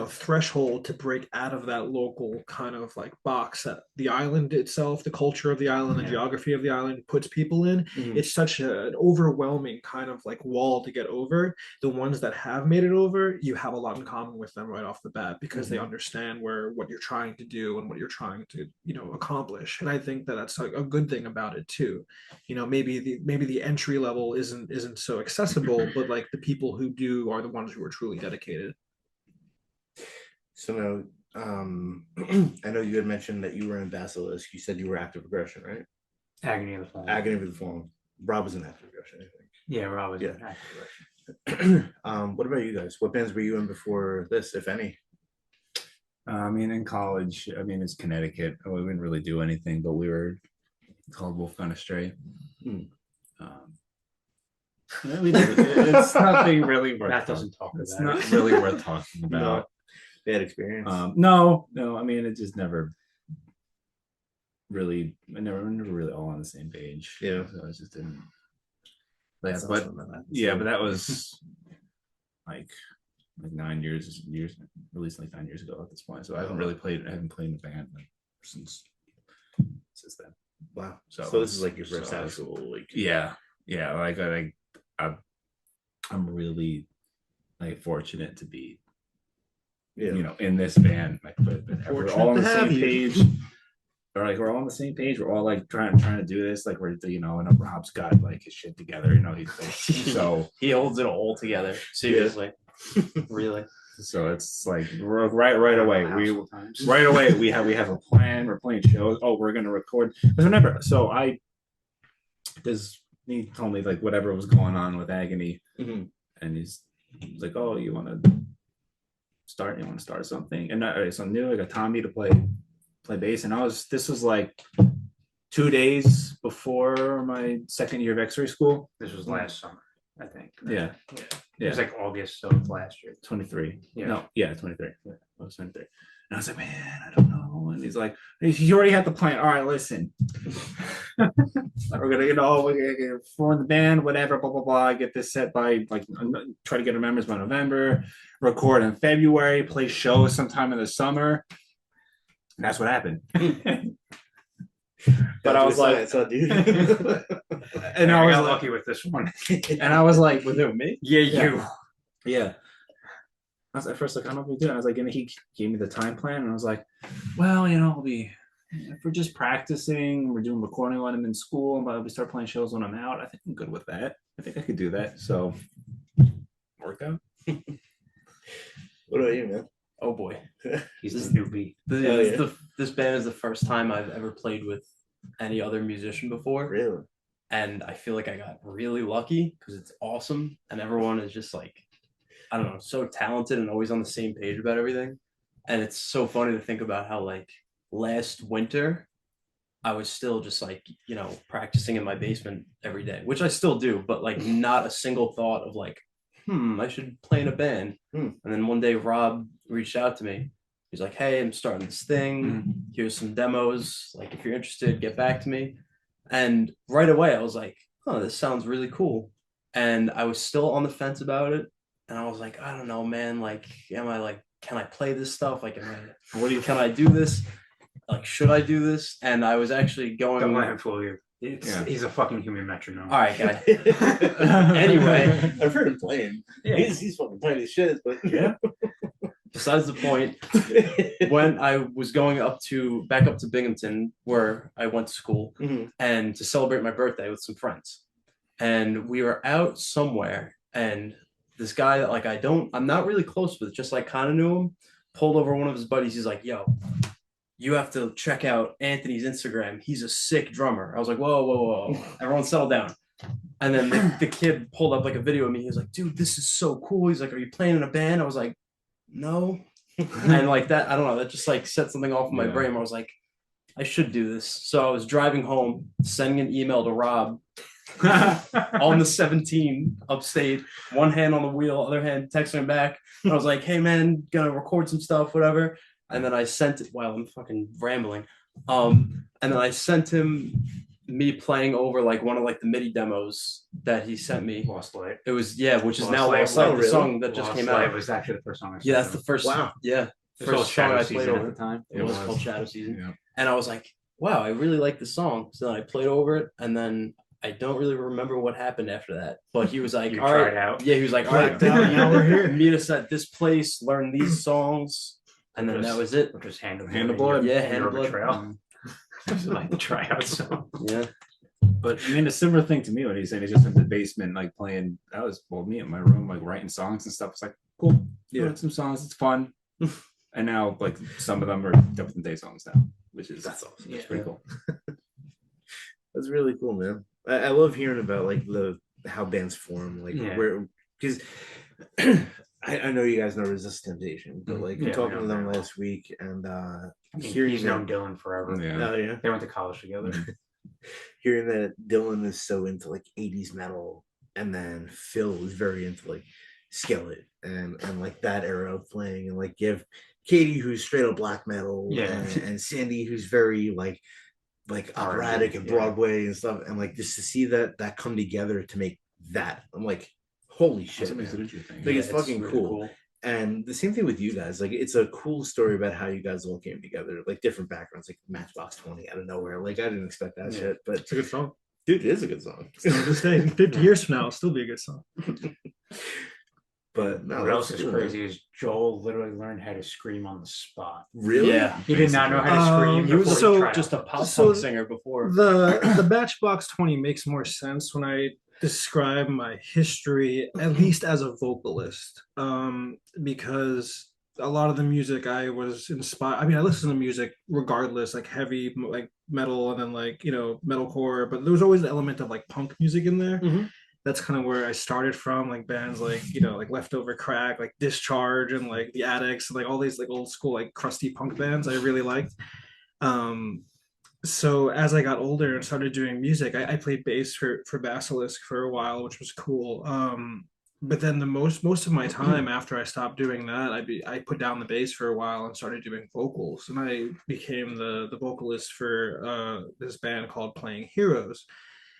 threshold to break out of that local kind of like box that the island itself, the culture of the island, the geography of the island puts people in. It's such an overwhelming kind of like wall to get over. The ones that have made it over, you have a lot in common with them right off the bat, because they understand what you're trying to do and what you're trying to accomplish. And I think that that's a good thing about it too. Maybe the entry level isn't so accessible, but like the people who do are the ones who are truly dedicated. So now, I know you had mentioned that you were in Basilisk. You said you were active aggression, right? Agony of the Fallen. Agony of the Fallen. Rob was in active aggression, I think. Yeah, Rob was in active aggression. What about you guys? What bands were you in before this, if any? I mean, in college, it's Connecticut. We didn't really do anything, but we were called Wolf Gone Astray. It's nothing really worth Matt doesn't talk about it. It's not really worth talking about. Bad experience. No. It just never really, I never really all on the same page. Yeah. So I just didn't. Yeah, That's but awesome, man. yeah, but that was like 9 years, released like 9 years ago at this point. So I haven't really played. I haven't played in the band since then. Wow. So So this is like your first so- actual like. Yeah, like I'm really like fortunate to be, Yeah. in this band. Like we're Fortunate all on to the have same you. page. Or like we're all on the same page. We're all like trying to do this. Like we're and Rob's got like his shit together. He's like, so He holds it all together. Seriously. Really. so it's like right away Sometimes. we have a plan. We're playing shows. Oh, we're gonna record. Because whenever because he told me like whatever was going on with Agony, Mhm. and he's like, oh, you want to start something? And so I knew I got Tommy to play bass, and this was like 2 days before my second year of X-ray school. This was last summer, I think. Yeah. It was like August of last year. 23. Yeah. No, yeah, 23. Yeah, I was 23. And I was like, man, I don't know. And he's like, you already had the plan. All right, listen. We're gonna form the band, whatever, blah blah blah. Get this set by try to get our members by November, record in February, play shows sometime in the summer. And that's what happened. But I was like, dude. and I I was got like, lucky with this one. and I was like, Was it me? Yeah, you. Yeah. I was at first like, I don't know if we do it. I was like, and he gave me the time plan, and I was like, well, if we're just practicing, we're doing recording when I'm in school, but we start playing shows when I'm out. I think I'm good with that. I think I could do that. So worked out. What about you, man? Oh boy. He's the newbie. This band is the first time I've ever played with any other musician before. Really? And I feel like I got really lucky because it's awesome. And everyone is just like, I don't know, so talented and always on the same page about everything. And it's so funny to think about how like last winter, I was still just like, practicing in my basement every day, which I still do, but like not a single thought of like, I should play in a band. And then one day Rob reached out to me. He's like, hey, I'm starting this thing. Here's some demos. Like, if you're interested, get back to me. And right away, I was like, oh, this sounds really cool. And I was still on the fence about it. And I was like, I don't know, man. Like, can I play this stuff? Like, can I do this? Like, should I do this? And I was actually going. Don't let him fool you. He's a fucking human metronome. All right, guy. Anyway, I've heard him playing. Yeah. He's fucking playing his shit, but yeah. Besides the point, when I was going back up to Binghamton, where I went to school, and to celebrate my birthday with some friends, and we were out somewhere, and this guy that like I'm not really close with, just like kind of knew him, pulled over one of his buddies. He's like, yo, you have to check out Anthony's Instagram. He's a sick drummer. I was like, whoa. Everyone settle down. And then the kid pulled up like a video of me. He was like, dude, this is so cool. He's like, are you playing in a band? I was like, no. And like that, I don't know, that just like set something off in my brain where I was like, I should do this. So I was driving home, sending an email to Rob on the 17 upstate, one hand on the wheel, other hand texting him back. And I was like, hey man, gonna record some stuff, whatever. And then I sent it while I'm fucking rambling. And then I sent him me playing over like one of like the MIDI demos that he sent me. Lost Light. It was which is Lost now Light. Lost Light, Oh, the really? song that just Lost came Light out. was actually the first song I Yeah, that's the first. Wow. Yeah, It was called first song Shadow I played Season over. at the time. It was called Shadow Season. Yeah. And I was like, wow, I really like the song. So then I played over it, and then I don't really remember what happened after that. But he was like, You all tried right. out. Yeah, he was like, all right, Now we're here. meet us at this place, learn these songs, and then that was it. Which was Hand of Blood. Yeah, Hand Hand of of Blood. Betrayal. Just like the tryout song. Yeah. But I mean, a similar thing to me when he's saying he's just in the basement, like playing. That was me in my room, like writing songs and stuff. It's like cool. Yeah. Write some songs. It's fun. And now, like some of them are Different Day songs now, which is That's awesome. It's pretty cool. That's really cool, man. I love hearing about like how bands form, like where, because I know you guys know Resist Temptation, but like talking to them last week and hearing He's known Dylan forever. Yeah. Oh yeah, They went to college together. hearing that Dylan is so into like 80s metal, and then Phil is very into like Skillet and like that era of playing, and like you have Katie who's straight up black metal, Yeah. and Sandy who's very like like R&B, operatic and yeah. Broadway and stuff, and like just to see that come together to make that, I'm like, holy shit, That's man. interesting. Like, it's it's fucking really cool. And the same thing with you guys. Like, it's a cool story about how you guys all came together, like different backgrounds, like Matchbox 20 out of nowhere. Like, I didn't expect that shit, but It's a good song. dude, it is a good song. Still to this day, 50 years from now, it'll still be a good song. But no, What that's else is cool, crazy man. is Joel literally learned how to scream on the spot. Really? Yeah. He did not know how to scream. He was before so- tried Just a out. pop So punk singer before. The Matchbox 20 makes more sense when I describe my history, at least as a vocalist, because a lot of the music I was inspired. I mean, I listen to music regardless, like heavy, like metal, and then like metalcore. But there was always an element of like punk music in there. Mhm. That's kind of where I started from, like bands like like Leftover Crack, like Discharge, and like the Addicts, and like all these like old school like crusty punk bands I really liked. So as I got older and started doing music, I played bass for Basilisk for a while, which was cool. But then the most of my time after I stopped doing that, I put down the bass for a while and started doing vocals, and I became the vocalist for this band called Playing Heroes.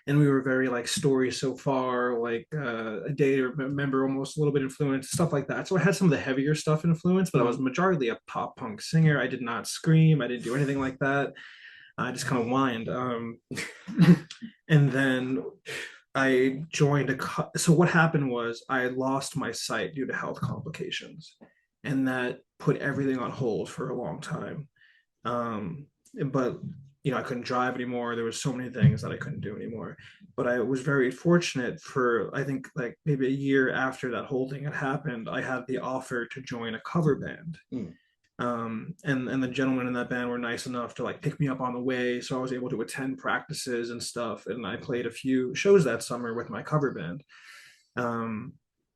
And we were very like Story So Far, like a day to remember, almost a little bit influenced, stuff like that. So I had some of the heavier stuff influence, but I was majorly a pop punk singer. I did not scream, I didn't do anything like that. I just kind of whined. And then I joined so what happened was I lost my sight due to health complications, and that put everything on hold for a long time. But I couldn't drive anymore. There was so many things that I couldn't do anymore. But I was very fortunate for, I think, like maybe a year after that whole thing had happened, I had the offer to join a cover band. And the gentlemen in that band were nice enough to like pick me up on the way, so I was able to attend practices and stuff, and I played a few shows that summer with my cover band.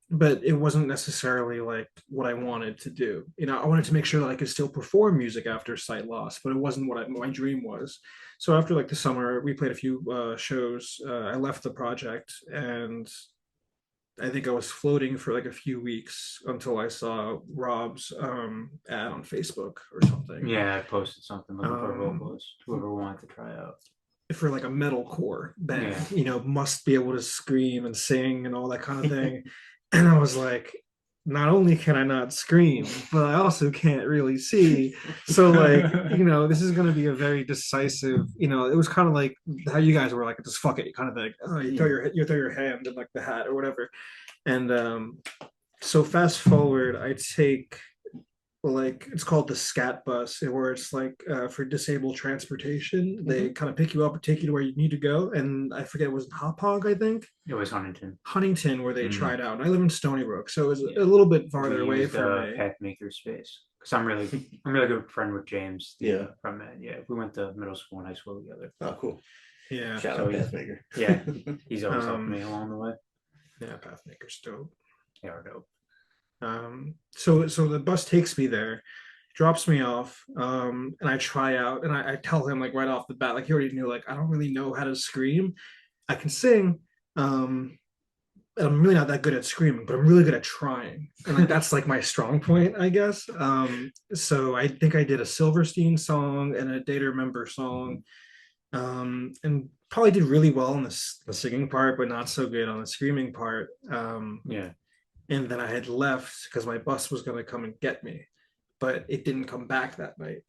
But it wasn't necessarily like what I wanted to do. I wanted to make sure that I could still perform music after sight loss, but it wasn't what my dream was. So after like the summer, we played a few shows. I left the project, and I think I was floating for like a few weeks until I saw Rob's ad on Facebook or something. Yeah, I posted something looking for a vocalist, whoever wanted to try out. For like a metalcore band, Yeah. Must be able to scream and sing and all that kind of thing. And I was like, not only can I not scream, but I also can't really see. So like, this is going to be a very decisive, it was kind of like how you guys were like, just fuck it, kind of like, oh, you throw your hand in like the hat or whatever. And so fast forward, I take like, it's called the SCAT bus, where it's like for disabled transportation. They kind of pick you up and take you to where you need to go. And I forget, it was Hauppauge, I think. It was Huntington, where they tried out. And I live in Stony Brook, so it was a little bit farther away from me. Pathmaker space, because I'm really good friend with James. Yeah. From that. Yeah, we went to middle school and high school together. Oh, cool. Yeah. Shout So out he's- Pathmaker. Yeah, he's always helping me along the way. Yeah, Pathmaker's dope. They are dope. So the bus takes me there, drops me off, and I try out, and I tell him like right off the bat, like he already knew, like I don't really know how to scream. I can sing, and I'm really not that good at screaming, but I'm really good at trying, and like that's like my strong point, I guess. So I think I did a Silverstein song and a Day to Remember song, and probably did really well in the singing part, but not so good on the screaming part. Yeah. And then I had left because my bus was going to come and get me, but it didn't come back that night.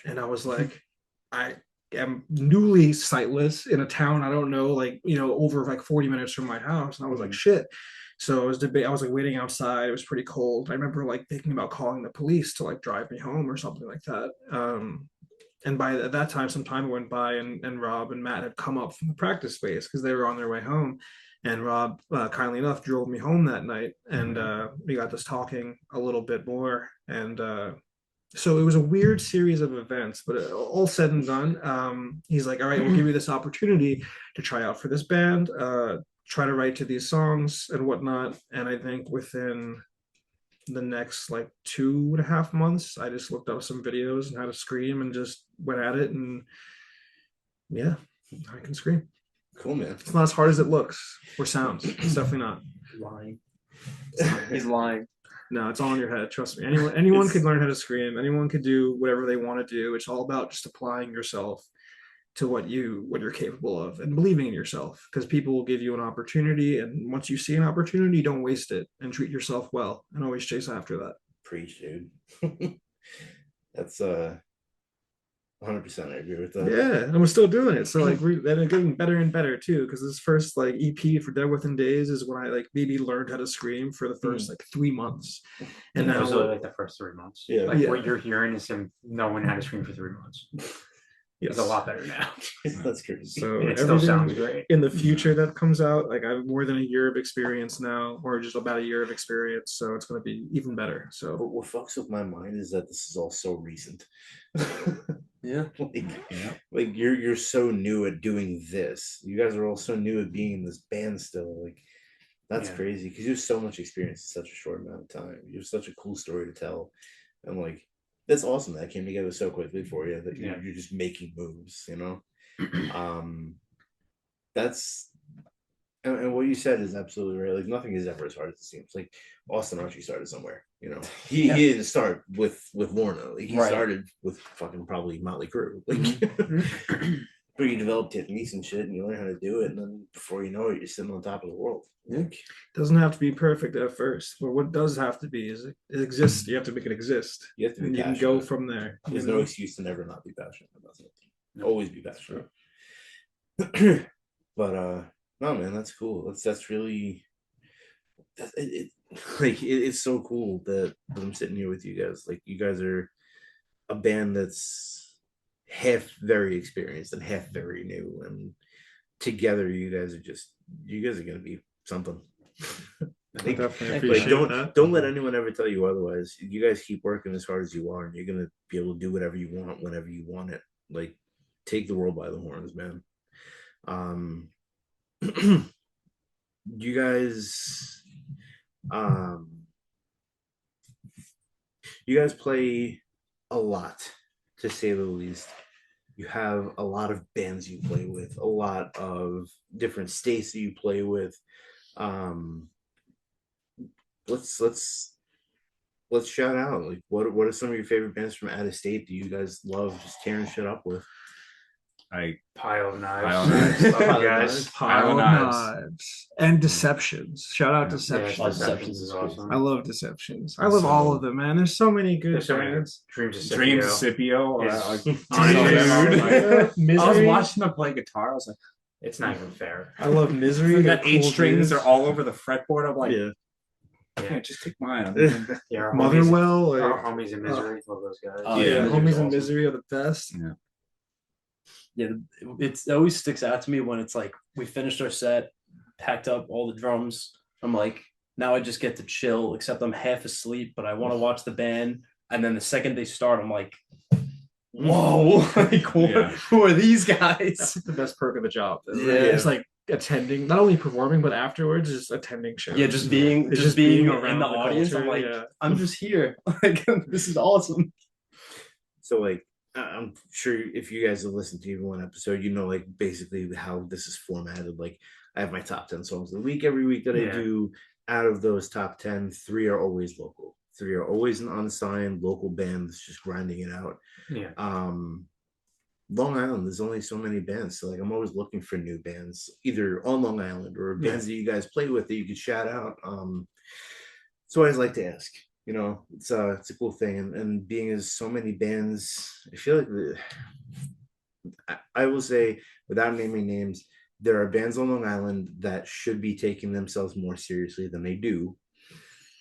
And I was like, I am newly sightless in a town I don't know, like, over like 40 minutes from my house. And I was like, shit. So I was like waiting outside. It was pretty cold. I remember like thinking about calling the police to like drive me home or something like that. And by that time, some time went by, and Rob and Matt had come up from the practice space because they were on their way home. And Rob, kindly enough, drove me home that night, and we got just talking a little bit more. And so it was a weird series of events, but all said and done, he's like, all right, we'll give you this opportunity to try out for this band, try to write to these songs and whatnot. And I think within the next like 2.5 months, I just looked up some videos and how to scream and just went at it. And yeah, I can scream. Cool, man. It's not as hard as it looks or sounds. It's definitely not. Lying. He's lying. No, it's all in your head. Trust me. Anyone could learn how to scream. Anyone could do whatever they want to do. It's all about just applying yourself to what you're capable of, and believing in yourself, because people will give you an opportunity, and once you see an opportunity, don't waste it, and treat yourself well, and always chase after that. Preach, dude. That's 100%. I agree with that. Yeah, and we're still doing it. So like we're getting better and better too. Because this first like EP for Dead Within Days is when I like maybe learned how to scream for the first like 3 months, and That now was like the first 3 months. Yeah. Like Yeah. what you're hearing is him knowing how to scream for 3 months. yes. It's a lot better now. That's crazy. So And it still sounds great. in the future that comes out, like I have more than a year of experience now, or just about a year of experience. So it's going to be even better. So What fucks with my mind is that this is all so recent. Yeah. Like you're so new at doing this. You guys are all so new at being in this band still. Like that's Yeah. crazy because you have so much experience in such a short amount of time. You have such a cool story to tell, and like that's awesome that came together so quickly for you that you're just making moves. You know, that's and what you said is absolutely right. Like nothing is ever as hard as it seems. Like Austin Archie started somewhere, you know. He didn't start with Lorna. Like, he started with fucking probably Motley Crue. Like but you develop techniques and shit and you learn how to do it, and then before you know it, you're sitting on top of the world. Like, doesn't have to be perfect at first, but what does have to be is it exists. You have to make it exist. you have to be And you can passionate. go from there. There's you no know? excuse to never not be passionate about something. Always be passionate. But no man, that's cool. That's really it's so cool that I'm sitting here with you guys. Like you guys are a band that's half very experienced and half very new, and together you guys are gonna be something. I definitely Like, appreciate that. don't let anyone ever tell you otherwise. You guys keep working as hard as you are, and you're gonna be able to do whatever you want whenever you want it. Like take the world by the horns, man. You guys play a lot, to say the least. You have a lot of bands you play with, a lot of different states that you play with. Let's shout out, like what are some of your favorite bands from out of state that you guys love just tearing shit up with? Pile of knives. Pile of Knives. Guys. Pile of Knives. Knives and Deceptions. Shout out Deceptions. Deceptions is awesome. I love Deceptions. I love all of them, man. There's so many good There's so many good bands. Dreams of Dreams Scipio. Scipio. Is- I was Misery. watching them play guitar. I was like, It's not even fair. I love Misery. they They're got 8 cool strings. dudes. They're all over the fretboard. I'm like, Yeah. yeah, just take mine. Yeah, our Motherwell. homies, Like, our homies in misery. Love those guys. Oh, yeah, yeah, Homies in awesome. Misery are the best. Yeah, it always sticks out to me when it's like we finished our set, packed up all the drums. I'm like, now I just get to chill, except I'm half asleep, but I want to watch the band. And then the second they start, I'm like, whoa, like, who are these guys? That's the best perk of the job. Yeah. It's like attending, not only performing, but afterwards, just attending shows. Yeah, just being It's just being around in the the audience. culture, I'm like, yeah. I'm just here. Like, this is awesome. So like I'm sure if you guys have listened to even one episode, you know like basically how this is formatted. Like I have my top 10 songs of the week every week that I do. Out of those top 10, 3 are always local. 3 are always an unsigned local band that's just grinding it out. Yeah. Long Island, there's only so many bands. So like I'm always looking for new bands, either on Long Island or bands that you guys play with that you could shout out. So I always like to ask. You know, it's a cool thing, and being as so many bands, I feel like I will say, without naming names, there are bands on Long Island that should be taking themselves more seriously than they do,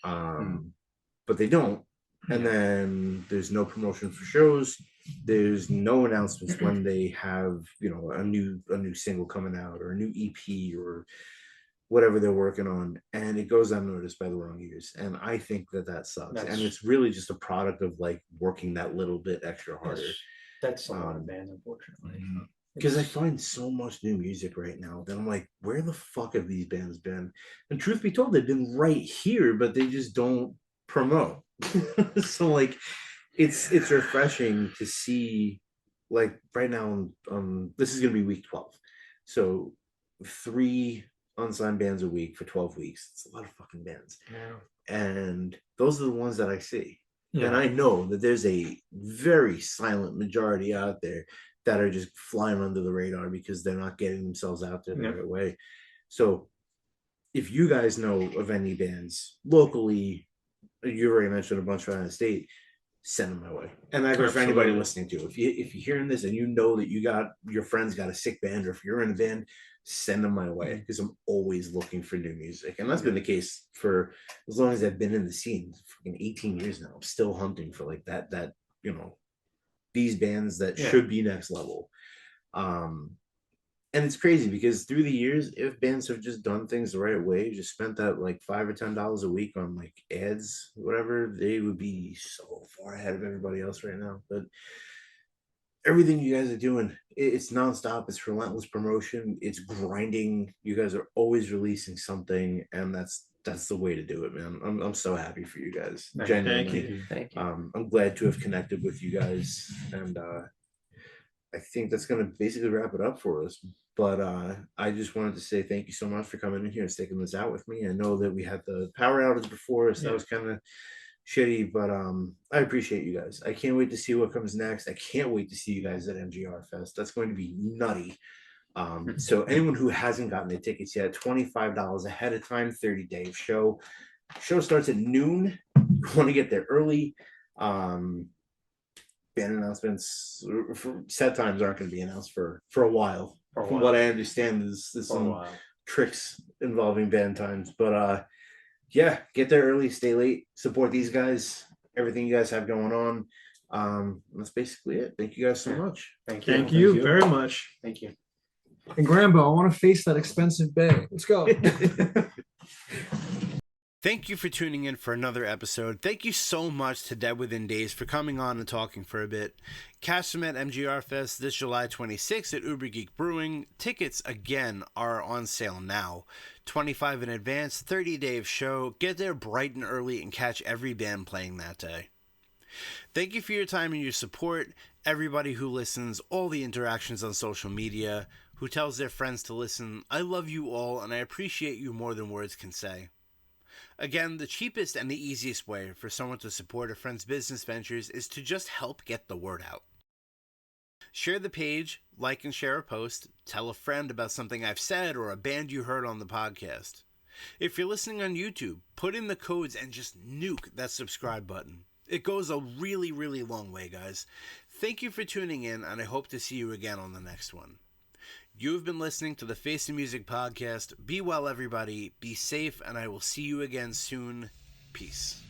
but they don't. And then there's no promotion for shows. There's no announcements when they have, you know, a new single coming out or a new EP or whatever they're working on, and it goes unnoticed by the wrong ears. And I think that sucks. And it's really just a product of like working that little bit extra harder. That's a lot of bands, unfortunately. Because I find so much new music right now that I'm like, where the fuck have these bands been? And truth be told, they've been right here, but they just don't promote. So like it's refreshing to see, like right now, this is gonna be week 12. So 3 unsigned bands a week for 12 weeks. It's a lot of fucking bands. Yeah. And those are the ones that I see. Yeah. And I know that there's a very silent majority out there that are just flying under the radar because they're not getting themselves out there the Yep. right way. So if you guys know of any bands locally, you already mentioned a bunch around the state, send them my way. And that goes for anybody Absolutely. listening to. If you're hearing this and you know that you got your friends got a sick band, or if you're in a band, send them my way, because I'm always looking for new music. And that's been the case for as long as I've been in the scene. Fucking 18 years now. I'm still hunting for like that you know, these bands that Yeah. should be next level. And it's crazy because through the years, if bands have just done things the right way, just spent that like $5 or $10 a week on like ads, whatever, they would be so far ahead of everybody else right now. But everything you guys are doing, it's nonstop. It's relentless promotion. It's grinding. You guys are always releasing something, and that's the way to do it, man. I'm so happy for you guys. Thank Genuinely. you. Thank you. I'm glad to have connected with you guys, and I think that's going to basically wrap it up for us. But I just wanted to say thank you so much for coming in here and sticking this out with me. I know that we had the power outage before, so that was kind of shitty, but I appreciate you guys. I can't wait to see what comes next. I can't wait to see you guys at MGR Fest. That's going to be nutty. So anyone who hasn't gotten their tickets yet, $25 ahead of time, 30-day show. Show starts at noon. You want to get there early. Band announcements for set times aren't going to be announced for a while. From what I understand, there's some tricks involving band times, but yeah, get there early, stay late, support these guys, everything you guys have going on. That's basically it. Thank you guys so much. Thank you. Thank you very much. Thank you. And Grambo, I want to face that expensive bag. Let's go. Thank you for tuning in for another episode. Thank you so much to Dead Within Days for coming on and talking for a bit. Catch them at MGR Fest this July 26th at Uber Geek Brewing. Tickets, again, are on sale now. $25 in advance, 30-day of show. Get there bright and early and catch every band playing that day. Thank you for your time and your support. Everybody who listens, all the interactions on social media, who tells their friends to listen. I love you all, and I appreciate you more than words can say. Again, the cheapest and the easiest way for someone to support a friend's business ventures is to just help get the word out. Share the page, like and share a post, tell a friend about something I've said or a band you heard on the podcast. If you're listening on YouTube, put in the codes and just nuke that subscribe button. It goes a really, really long way, guys. Thank you for tuning in, and I hope to see you again on the next one. You have been listening to the Face of Music podcast. Be well, everybody. Be safe, and I will see you again soon. Peace.